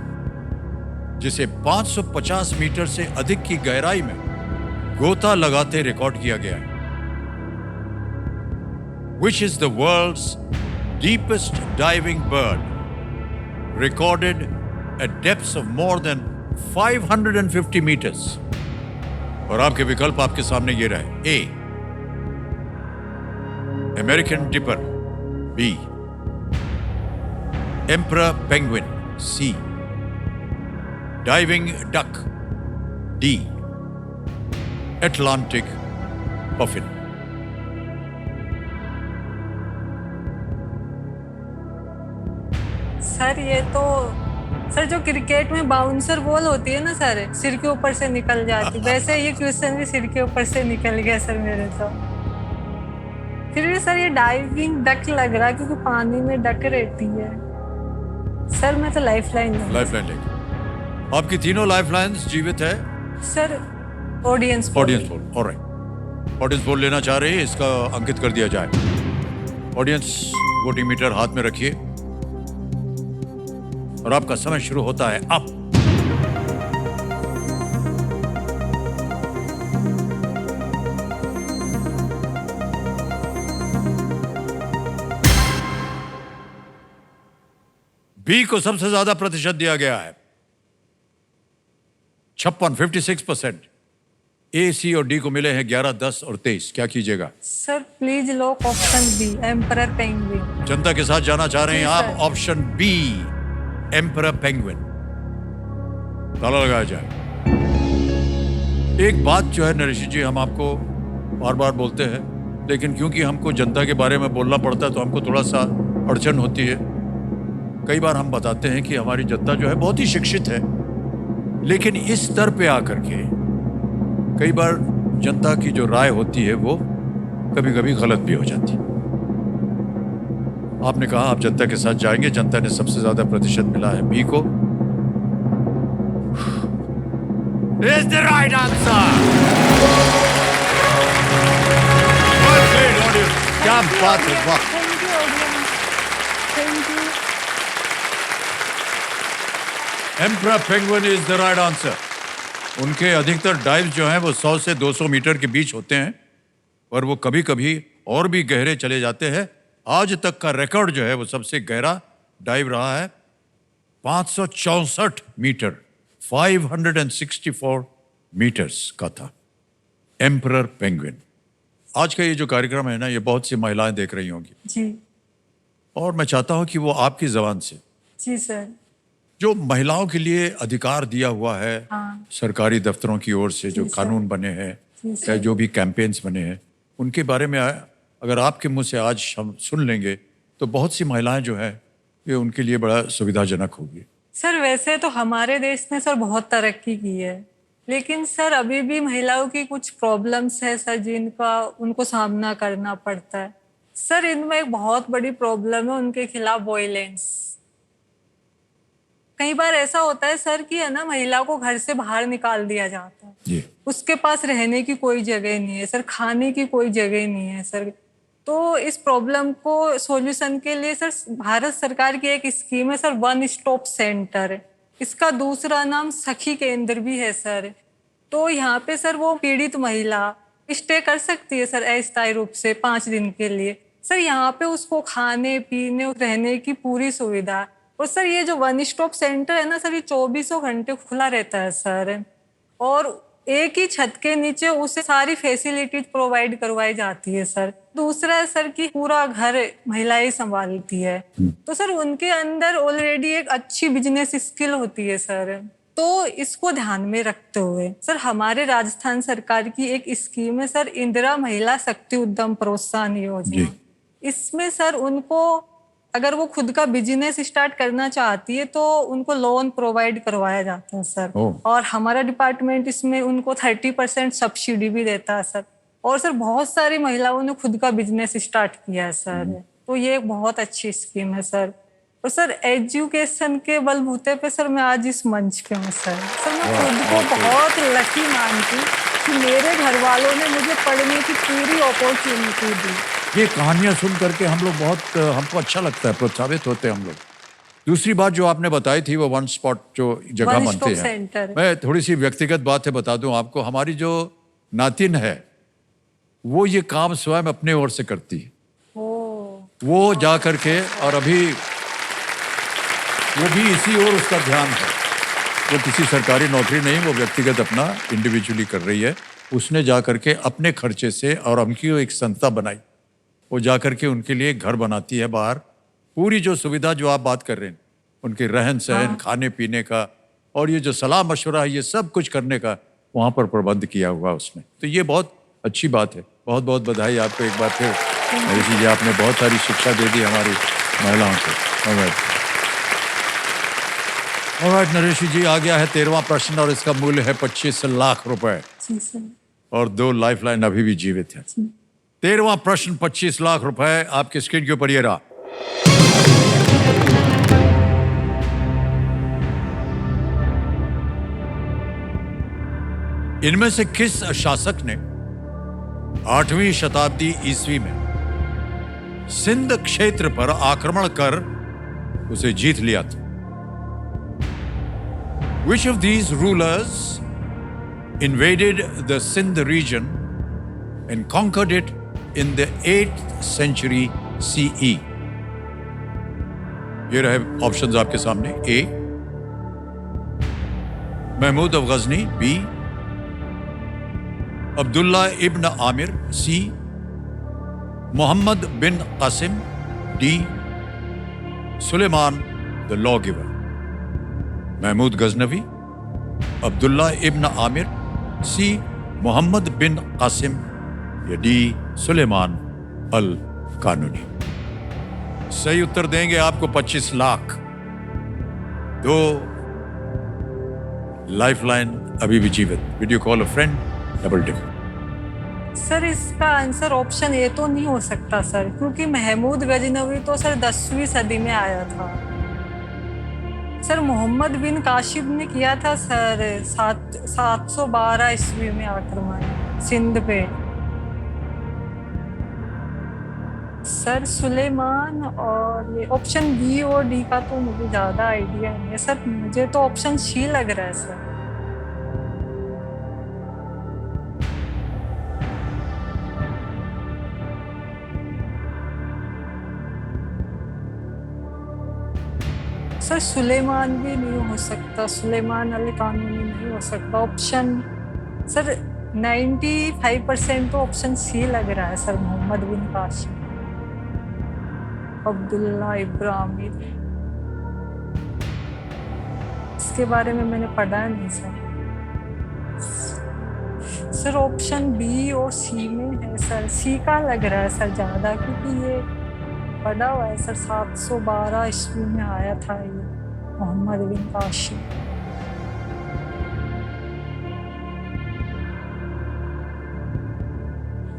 जिसे 550 मीटर से अधिक की गहराई में गोता लगाते रिकॉर्ड किया गया है? Which is the world's deepest diving bird recorded at depths of more than 550 meters? और आपके विकल्प आपके सामने ये रहे। A. American Dipper, B. Emperor Penguin, C. Diving Duck, D. Atlantic Puffin। Sir ये तो सर जो क्रिकेट में बाउंसर बॉल होती है ना सर, सिर के ऊपर से निकल जाती, वैसे ये क्वेश्चन भी सिर के ऊपर से निकल गया सर मेरे तो। फिर भी सर ये डाइविंग डक लग रहा है क्योंकि पानी में डक रहती है। सर मैं तो लाइफलाइन लेंगे। आपकी तीनों लाइफलाइंस जीवित है। Sir audience poll. Alright, audience poll लेना चाह रहे हैं, इसका अंकित कर दिया जाए। ऑडियंस वोटिंग मीटर हाथ में रखिए और आपका समय शुरू होता है अब। बी को सबसे ज्यादा प्रतिशत दिया गया है, 56% ए, सी और डी को मिले हैं 11, 10 और 23। क्या कीजिएगा? सर प्लीज लोग ऑप्शन बी एम्परर पेंगुइन। जनता के साथ जाना चाह रहे हैं जी, आप? ऑप्शन बी एम्परर पेंगुइन, ताला लगाया जाए। एक बात जो है नरेश जी, हम आपको बार बार बोलते हैं, लेकिन क्योंकि हमको जनता के बारे में बोलना पड़ता है तो हमको थोड़ा सा अड़चन होती है। कई बार हम बताते हैं कि हमारी जनता जो है बहुत ही शिक्षित है, लेकिन इस स्तर पे आकर के कई बार जनता की जो राय होती है वो कभी कभी गलत भी हो जाती है। आपने कहा आप जनता के साथ जाएंगे, जनता ने सबसे ज्यादा प्रतिशत मिला है बी को। Is the right answer. Well played, audience. क्या बात है, वाह। Thank you audience, thank you. Emperor penguin is the right answer. उनके अधिकतर डाइव्स जो हैं वो 100 से 200 मीटर के बीच होते हैं, और वो कभी कभी और भी गहरे चले जाते हैं। आज तक का रिकॉर्ड जो है वो सबसे गहरा डाइव रहा है 564 मीटर, 564 मीटर्स का था एम्परर पेंगुइन। आज का ये जो कार्यक्रम है ना, ये बहुत सी महिलाएं देख रही होंगी, जी और मैं चाहता हूं कि वो आपकी जबान से जी सर। जो महिलाओं के लिए अधिकार दिया हुआ है हाँ। सरकारी दफ्तरों की ओर से, जो जी सर। कानून बने हैं, जी सर। चाहे जो भी कैंपेन्स बने हैं, उनके बारे में अगर आपके मुंह से आज हम सुन लेंगे तो बहुत सी महिलाएं जो है ये उनके लिए बड़ा सुविधाजनक होगी। सर वैसे तो हमारे देश ने सर बहुत तरक्की की है, लेकिन सर अभी भी महिलाओं की कुछ प्रॉब्लम्स है सर, जिनका उनको सामना करना पड़ता है। सर इनमें एक बहुत बड़ी प्रॉब्लम है उनके खिलाफ वॉयलेंस। कई बार ऐसा होता है सर कि है ना, महिला को घर से बाहर निकाल दिया जाता है, जी। उसके पास रहने की कोई जगह नहीं है सर, खाने की कोई जगह नहीं है सर। तो इस प्रॉब्लम को सॉल्यूशन के लिए सर भारत सरकार की एक स्कीम है सर, वन स्टॉप सेंटर। इसका दूसरा नाम सखी केंद्र भी है सर। तो यहाँ पे सर वो पीड़ित महिला स्टे कर सकती है सर अस्थायी रूप से 5 दिन के लिए। सर यहाँ पे उसको खाने पीने रहने की पूरी सुविधा है। और सर ये जो वन स्टॉप सेंटर है ना सर, ये 24 घंटे खुला रहता है सर, और एक ही छत के नीचे उसे सारी फैसिलिटीज प्रोवाइड करवाई जाती है सर। दूसरा है सर कि पूरा घर महिलाएं संभालती है, तो सर उनके अंदर ऑलरेडी एक अच्छी बिजनेस स्किल होती है सर। तो इसको ध्यान में रखते हुए सर हमारे राजस्थान सरकार की एक स्कीम है सर, इंदिरा महिला शक्ति उद्यम प्रोत्साहन योजना। इसमें सर उनको अगर वो खुद का बिजनेस स्टार्ट करना चाहती है तो उनको लोन प्रोवाइड करवाया जाता है सर। और हमारा डिपार्टमेंट इसमें उनको 30% सब्सिडी भी देता है सर। और सर बहुत सारी महिलाओं ने खुद का बिजनेस स्टार्ट किया है सर। तो ये एक बहुत अच्छी स्कीम है सर। और सर एजुकेशन के बलबूते पे सर मैं आज इस मंच पे हूँ सर। मैं खुद को बहुत लकी मानती कि मेरे घर वालों ने मुझे पढ़ने की पूरी अपॉर्चुनिटी दी। ये कहानियां सुन करके हम लोग बहुत, हमको अच्छा लगता है, प्रोत्साहित होते हैं हम लोग। दूसरी बात जो आपने बताई थी वो वन स्पॉट जो जगह बनते हैं, मैं थोड़ी सी व्यक्तिगत बात है बता दूं आपको। हमारी जो नातिन है वो ये काम स्वयं अपने ओर से करती है। वो जा करके, और अभी वो भी इसी ओर उसका ध्यान है। वो किसी सरकारी नौकरी नहीं, वो व्यक्तिगत अपना इंडिविजुअली कर रही है। उसने जा करके अपने खर्चे से, और उनकी एक संस्था बनाई, वो जा करके उनके लिए घर बनाती है बाहर। पूरी जो सुविधा जो आप बात कर रहे हैं, उनके रहन सहन, खाने पीने का, और ये जो सलाह मशवरा है, ये सब कुछ करने का वहाँ पर प्रबंध किया हुआ उसने। तो ये बहुत अच्छी बात है। बहुत बहुत बधाई आपको एक बार फिर नरेश जी, आपने बहुत सारी शिक्षा दे दी हमारी महिलाओं को। ऑलराइट नरेश जी, आ गया है 13वां प्रश्न, और इसका मूल्य है 25 लाख रुपए, और 2 लाइफलाइन अभी भी जीवित है। 13वां प्रश्न 25 लाख रुपए आपके स्क्रीन के ऊपर ये रहा। इनमें से किस शासक ने 8वीं शताब्दी ईस्वी में सिंध क्षेत्र पर आक्रमण कर उसे जीत लिया था? Which of these rulers invaded the Sindh region and conquered it in the 8th century CE? ये रहे ऑप्शंस आपके सामने। A Mahmud of Ghazni, B Abdullah ibn Amir, C Muhammad bin Qasim, D Suleiman the law giver. Mahmud Ghaznavi, Abdullah ibn Amir, C Muhammad bin Qasim, या डी सुलेमान अल कानूनी। सही उत्तर देंगे आपको 25 लाख। 2 लाइफलाइन अभी भी जीवित। Video call a friend, double tick. Sir इसका आंसर ऑप्शन ए तो नहीं हो सकता सर, क्योंकि महमूद गजनवी तो सर 10वीं सदी में आया था। सर मोहम्मद बिन काशिफ ने किया था सर 712 ईस्वी में आक्रमण सिंध पे। सर सुलेमान और ये ऑप्शन बी और डी का तो मुझे ज़्यादा आइडिया नहीं है सर, मुझे तो ऑप्शन सी लग रहा है सर। सर सुलेमान भी नहीं हो सकता, सुलेमान अली कानूनी नहीं हो सकता। ऑप्शन सर 95% तो ऑप्शन सी लग रहा है सर, मोहम्मद बिन काशिफ, अब्दुल्ला इब्राहिमी। इसके बारे में मैंने पढ़ा नहीं सर। सर ऑप्शन बी और सी में है सर, सी का लग रहा है सर ज़्यादा, क्योंकि ये पढ़ा हुआ है सर 712 ईस्वी में आया था ये मोहम्मद बिन काशिफ।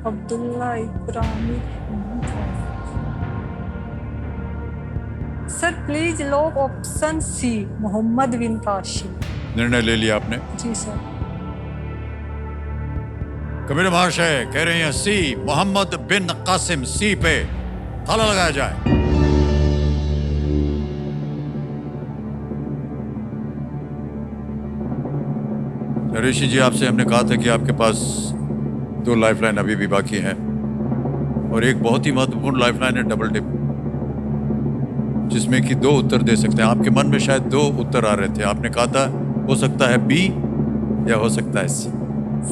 अब्दुल्ला इब्राहिमी था। Sir please lock option C Muhammad bin Kashif. निर्णय ले लिया आपने? जी सर। कबीर महाशय कह रहे हैं सी, मोहम्मद बिन कासिम, सी पे ताला लगाया जाए। ऋषि जी, आपसे हमने कहा था कि आपके पास 2 लाइफलाइन अभी भी बाकी हैं और एक बहुत ही महत्वपूर्ण लाइफलाइन है डबल डिप, जिसमें कि 2 उत्तर दे सकते हैं। आपके मन में शायद 2 उत्तर आ रहे थे, आपने कहा था हो सकता है बी या हो सकता है सी।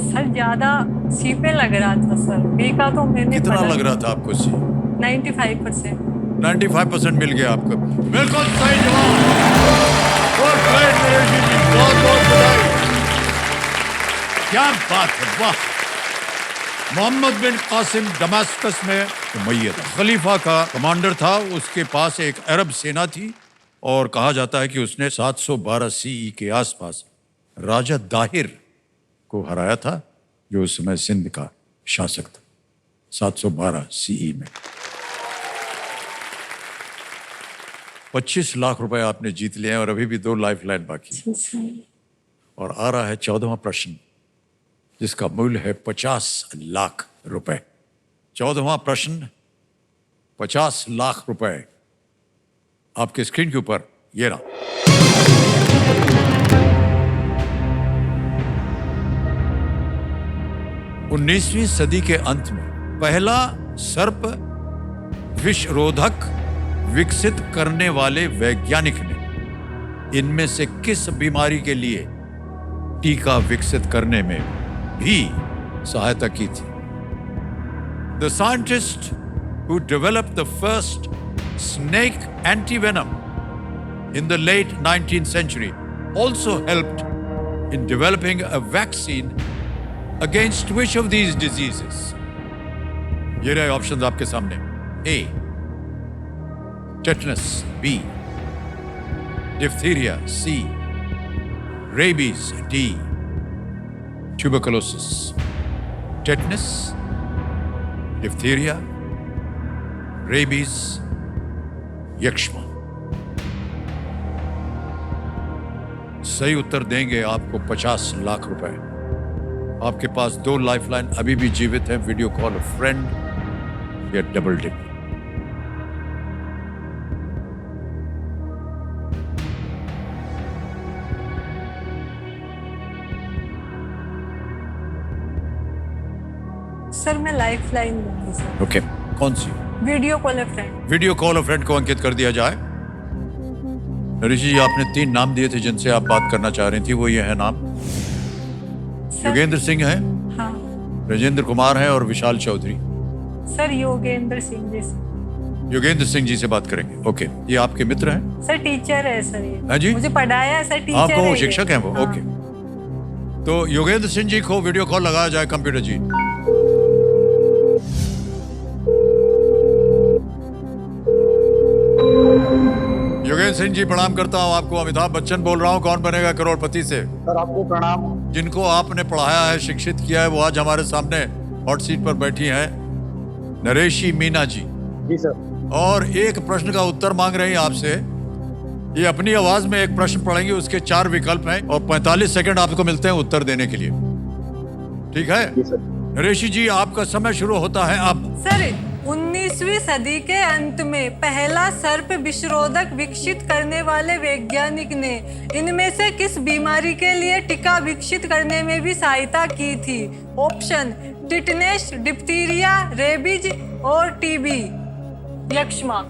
सर ज्यादा सी पे लग रहा था सर, बी का तो मैंने कितना लग रहा था आपको सी? 95%। 95% मिल गया आपको, बिल्कुल सही जवाब। बहुत बहुत बधाई, क्या बात है, वाह। मोहम्मद बिन कासिम दमास्कस में उमैयद खलीफा का कमांडर था, उसके पास एक अरब सेना थी और कहा जाता है कि उसने 712 सीई के आसपास राजा दाहिर को हराया था, जो उस समय सिंध का शासक था, 712 सीई में। 25 लाख रुपए आपने जीत लिए हैं और अभी भी 2 लाइफलाइन बाकी है। और आ रहा है 14वां प्रश्न, जिसका मूल्य है 50 लाख रुपए। 14वां प्रश्न, 50 लाख रुपए आपके स्क्रीन के ऊपर, ये रहा। 19वीं सदी के अंत में पहला सर्प विषरोधक विकसित करने वाले वैज्ञानिक ने इनमें से किस बीमारी के लिए टीका विकसित करने में भी सहायता की थी? The scientist who developed the first snake antivenom in the late 19th century also helped in developing a vaccine against which of these diseases? ये रहे ऑप्शंस आपके सामने। A, tetanus, B, diphtheria, C, rabies, D, tuberculosis. Tetanus, diphtheria, rabies, यक्ष्मा। सही उत्तर देंगे आपको 50 लाख रुपए। आपके पास 2 lifeline अभी भी जीवित हैं, वीडियो कॉल अ फ्रेंड या डबल डिप। सर मैं लाइफलाइन लूंगी सर। ओके, कौन सी? Video call a friend. Video call a friend को अंकित कर दिया जाए। ऋषि जी, आपने 3 नाम दिए थे जिनसे आप बात करना चाह रही थी, वो ये है नाम, सर, योगेंद्र सिंह है, हाँ राजेंद्र कुमार है और विशाल चौधरी। सर योगेंद्र सिंह जी से। योगेंद्र सिंह जी से बात करेंगे। ओके, ये आपके मित्र हैं? सर टीचर है सर ये। हाँ जी? मुझे पढ़ाया है सर, टीचर आपको है वो ये। शिक्षक हैं वो? हाँ। ओके, तो योगेंद्र सिंह जी को वीडियो कॉल लगाया जाए कंप्यूटर जी। योगेंद्र सिंह जी प्रणाम करता हूँ आपको, अमिताभ बच्चन बोल रहा हूँ, कौन बनेगा करोड़पति से। सर आपको प्रणाम। जिनको आपने पढ़ाया है, शिक्षित किया है, वो आज हमारे सामने हॉट सीट पर बैठी हैं नरेशी मीना जी। जी सर। और एक प्रश्न का उत्तर मांग रही हैं आपसे। ये अपनी आवाज में एक प्रश्न पढ़ेंगे, उसके 4 विकल्प हैं और 45 सेकंड आपको मिलते हैं उत्तर देने के लिए। ठीक है? जी सर। नरेशी जी, आपका समय शुरू होता है अब। सर 19वीं सदी के अंत में पहला सर्प विषरोधक विकसित करने वाले वैज्ञानिक ने इनमें से किस बीमारी के लिए टीका विकसित करने में भी सहायता की थी? ऑप्शन टिटनेस, डिप्थीरिया, रेबीज और टीबी, यक्ष्मा।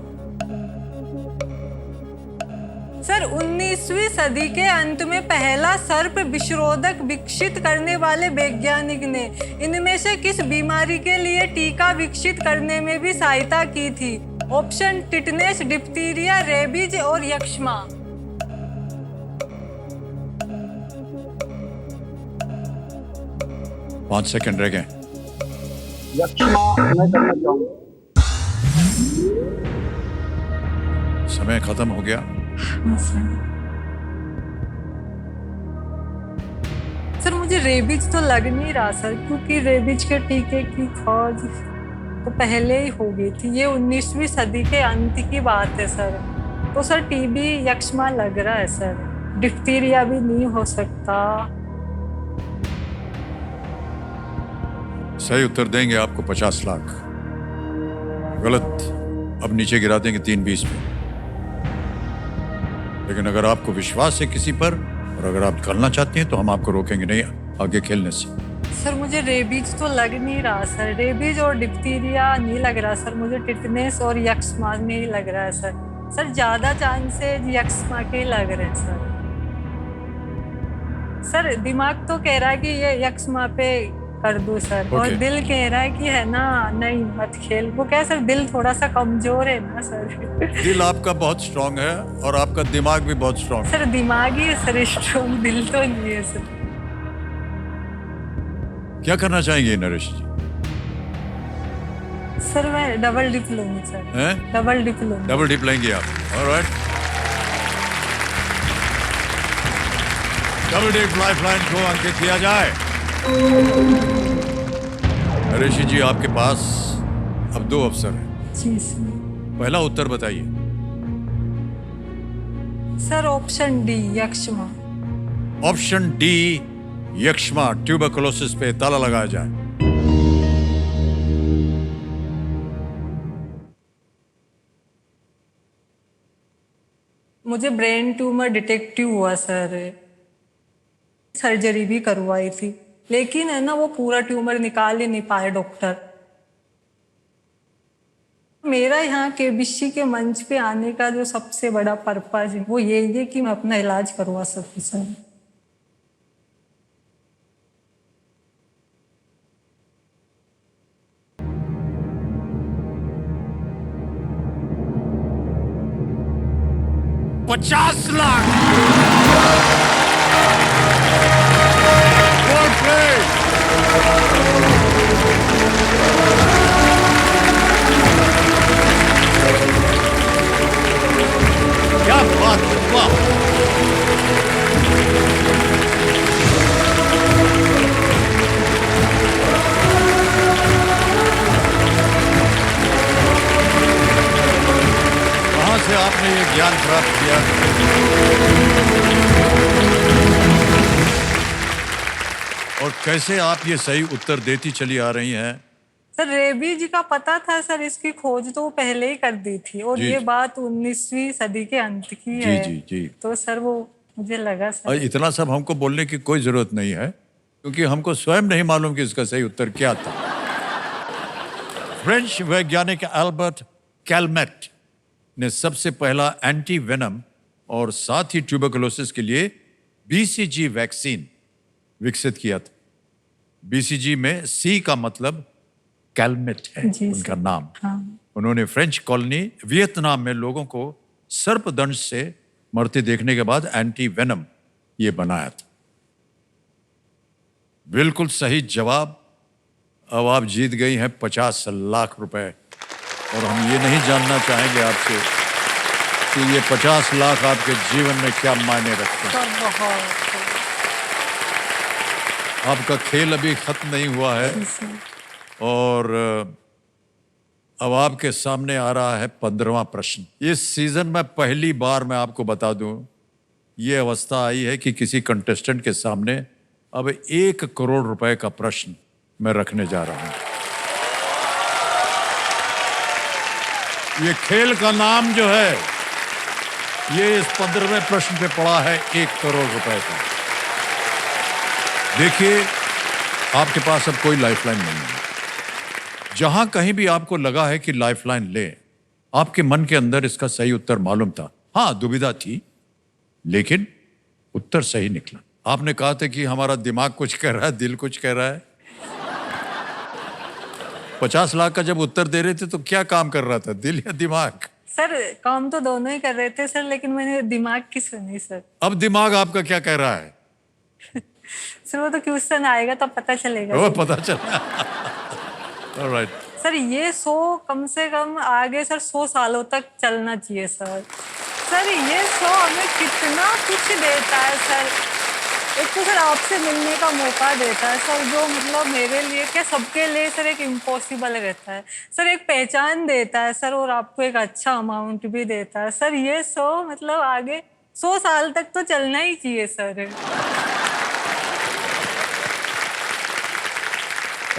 सर 19वीं सदी के अंत में पहला सर्प विषरोधक विकसित करने वाले वैज्ञानिक ने इनमें से किस बीमारी के लिए टीका विकसित करने में भी सहायता की थी? ऑप्शन टिटनेस, डिप्थीरिया, रेबीज और यक्ष्मा। पांच सेकंड रह गए। यक्ष्मा मैं करना चाहूंगा। समय खत्म हो गया। सर मुझे रेबीज तो लग नहीं रहा सर, क्योंकि रेबीज के टीके की खोज तो पहले ही हो गई थी। ये 19वीं सदी के अंत की बात है सर। तो सर टीबी, यक्ष्मा लग रहा है सर। डिप्थीरिया भी नहीं हो सकता। सही उत्तर देंगे आपको 50 लाख। गलत अब नीचे गिरा देंगे 3-20 में। लेकिन अगर आपको विश्वास है किसी पर और अगर आप करना चाहते हैं तो हम आपको रोकेंगे नहीं आगे खेलने से। सर मुझे रेबीज तो लग नहीं रहा सर। रेबीज और डिप्थीरिया नहीं लग रहा सर। मुझे टिटनेस और यक्ष्मा में ही लग रहा है सर। सर ज्यादा चांसेस यक्ष्मा के ही लग रहे हैं सर। सर दिमाग तो कह रहा है कि ये यक्ष्मा पे कर दूं सर। और Okay. दिल कह रहा है कि है ना नहीं मत खेल। वो क्या सर, दिल थोड़ा सा कमजोर है ना सर। दिल आपका बहुत स्ट्रांग है और आपका दिमाग भी बहुत स्ट्रांग है। सर दिमाग ही है सर स्ट्रॉन्ग, दिल तो नहीं है सर। क्या करना चाहेंगे नरेश जी? सर मैं डबल डिप लूंगी सर। हैं? डबल डिप लूंगी। डबल डिप लेंगे आप? ऑलराइट। डबल डिप लाइफलाइन को अंकित किया जाए। नरेश जी, आपके पास अब 2 अवसर हैं। जी सर। पहला उत्तर बताइए। सर ऑप्शन डी, यक्ष्मा। ऑप्शन डी, यक्ष्मा, ट्यूबरकुलोसिस पे ताला लगाया जाए। मुझे ब्रेन ट्यूमर डिटेक्टिव हुआ सर। सर्जरी भी करवाई थी, लेकिन है ना वो पूरा ट्यूमर निकाल ही नहीं पाए डॉक्टर। मेरा यहाँ केबीसी के मंच पे आने का जो सबसे बड़ा पर्पज है वो यही है कि मैं अपना इलाज करवा सकूं सर। $50 लाख। Well played. क्या बात है, वाह। कहाँ से आपने ये ज्ञान प्राप्त किया? और कैसे आप ये सही उत्तर देती चली आ रही हैं? सर रेबीज का पता था सर, इसकी खोज तो वो पहले ही कर दी थी और जी, ये जी। बात 19वीं सदी के अंत की जी, है। जी, जी। तो सर वो मुझे लगा और सर। इतना सब हमको बोलने की कोई जरूरत नहीं है, क्योंकि हमको स्वयं नहीं मालूम कि इसका सही उत्तर क्या था। फ्रेंच वैज्ञानिक एल्बर्ट कैलमेट ने सबसे पहला एंटी वेनम और साथ ही ट्यूबरकुलोसिस के लिए बीसीजी वैक्सीन विकसित किया था। बीसीजी में सी का मतलब कैलमेट है, जी, उनका सर। नाम। हाँ। उन्होंने फ्रेंच कॉलोनी वियतनाम में लोगों को सर्पदंश से मरते देखने के बाद एंटी वेनम ये बनाया था। बिल्कुल सही जवाब। अब आप जीत गई हैं 50 लाख रुपए और हम ये नहीं जानना चाहेंगे आपसे कि ये 50 लाख आपके जीवन में क्या मायने रखते हैं। सर बहुत आपका खेल अभी खत्म नहीं हुआ है। जी, सर। और अब आपके सामने आ रहा है 15वां प्रश्न। इस सीजन में पहली बार मैं आपको बता दूं, ये अवस्था आई है कि किसी कंटेस्टेंट के सामने अब 1 करोड़ रुपए का प्रश्न मैं रखने जा रहा हूं। ये खेल का नाम जो है, ये इस 15वें प्रश्न पे पड़ा है 1 करोड़ रुपए का। देखिए, आपके पास अब कोई लाइफलाइन नहीं है। जहां कहीं भी आपको लगा है कि लाइफलाइन ले, आपके मन के अंदर इसका सही उत्तर मालूम था। हां, दुविधा थी, लेकिन उत्तर सही निकला। आपने कहा था कि हमारा दिमाग कुछ कह रहा है, दिल कुछ कह रहा है। 50 लाख का जब उत्तर दे रहे थे तो क्या काम कर रहा था, दिल या दिमाग? सर काम तो दोनों ही कर रहे थे सर, लेकिन मैंने दिमाग की सुनी सर। अब दिमाग आपका क्या कह रहा है? सर वो तो क्वेश्चन आएगा तब पता चलेगा। वो पता चला। ऑलराइट। सर ये शो कम से कम आगे सर 100 सालों तक चलना चाहिए सर। सर ये शो हमें कितना कुछ देता है सर। एक तो सर आपसे मिलने का मौका देता है सर, जो मतलब मेरे लिए क्या सबके लिए सर एक इम्पॉसिबल रहता है सर। एक पहचान देता है सर, और आपको एक अच्छा अमाउंट भी देता है सर। ये शो मतलब आगे 100 साल तक तो चलना ही चाहिए सर।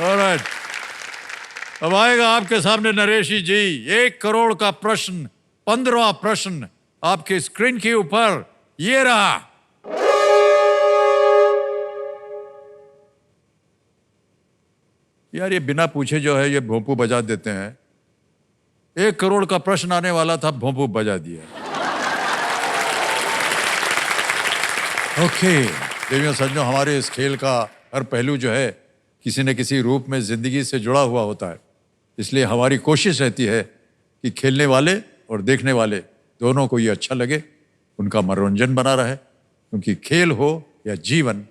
ऑलराइट, अब आएगा आपके सामने नरेशी जी 1 करोड़ का प्रश्न, 15वां प्रश्न आपके स्क्रीन के ऊपर ये रहा। यार ये बिना पूछे जो है ये भोंपू बजा देते हैं। 1 करोड़ का प्रश्न आने वाला था, भोंपू बजा दिया। ओके देवियों सज्जनों, हमारे इस खेल का हर पहलू जो है किसी न किसी रूप में जिंदगी से जुड़ा हुआ होता है। इसलिए हमारी कोशिश रहती है कि खेलने वाले और देखने वाले दोनों को ये अच्छा लगे, उनका मनोरंजन बना रहे। क्योंकि खेल हो या जीवन,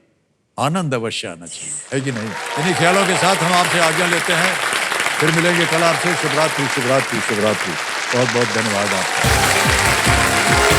आनंद अवश्य आना चाहिए, है कि नहीं? इन्हीं ख्यालों के साथ हम आपसे आज्ञा लेते हैं। फिर मिलेंगे कल आपसे। शुभ रात्रि, शुभ रात्रि, शुभ रात्रि। बहुत बहुत धन्यवाद आपका।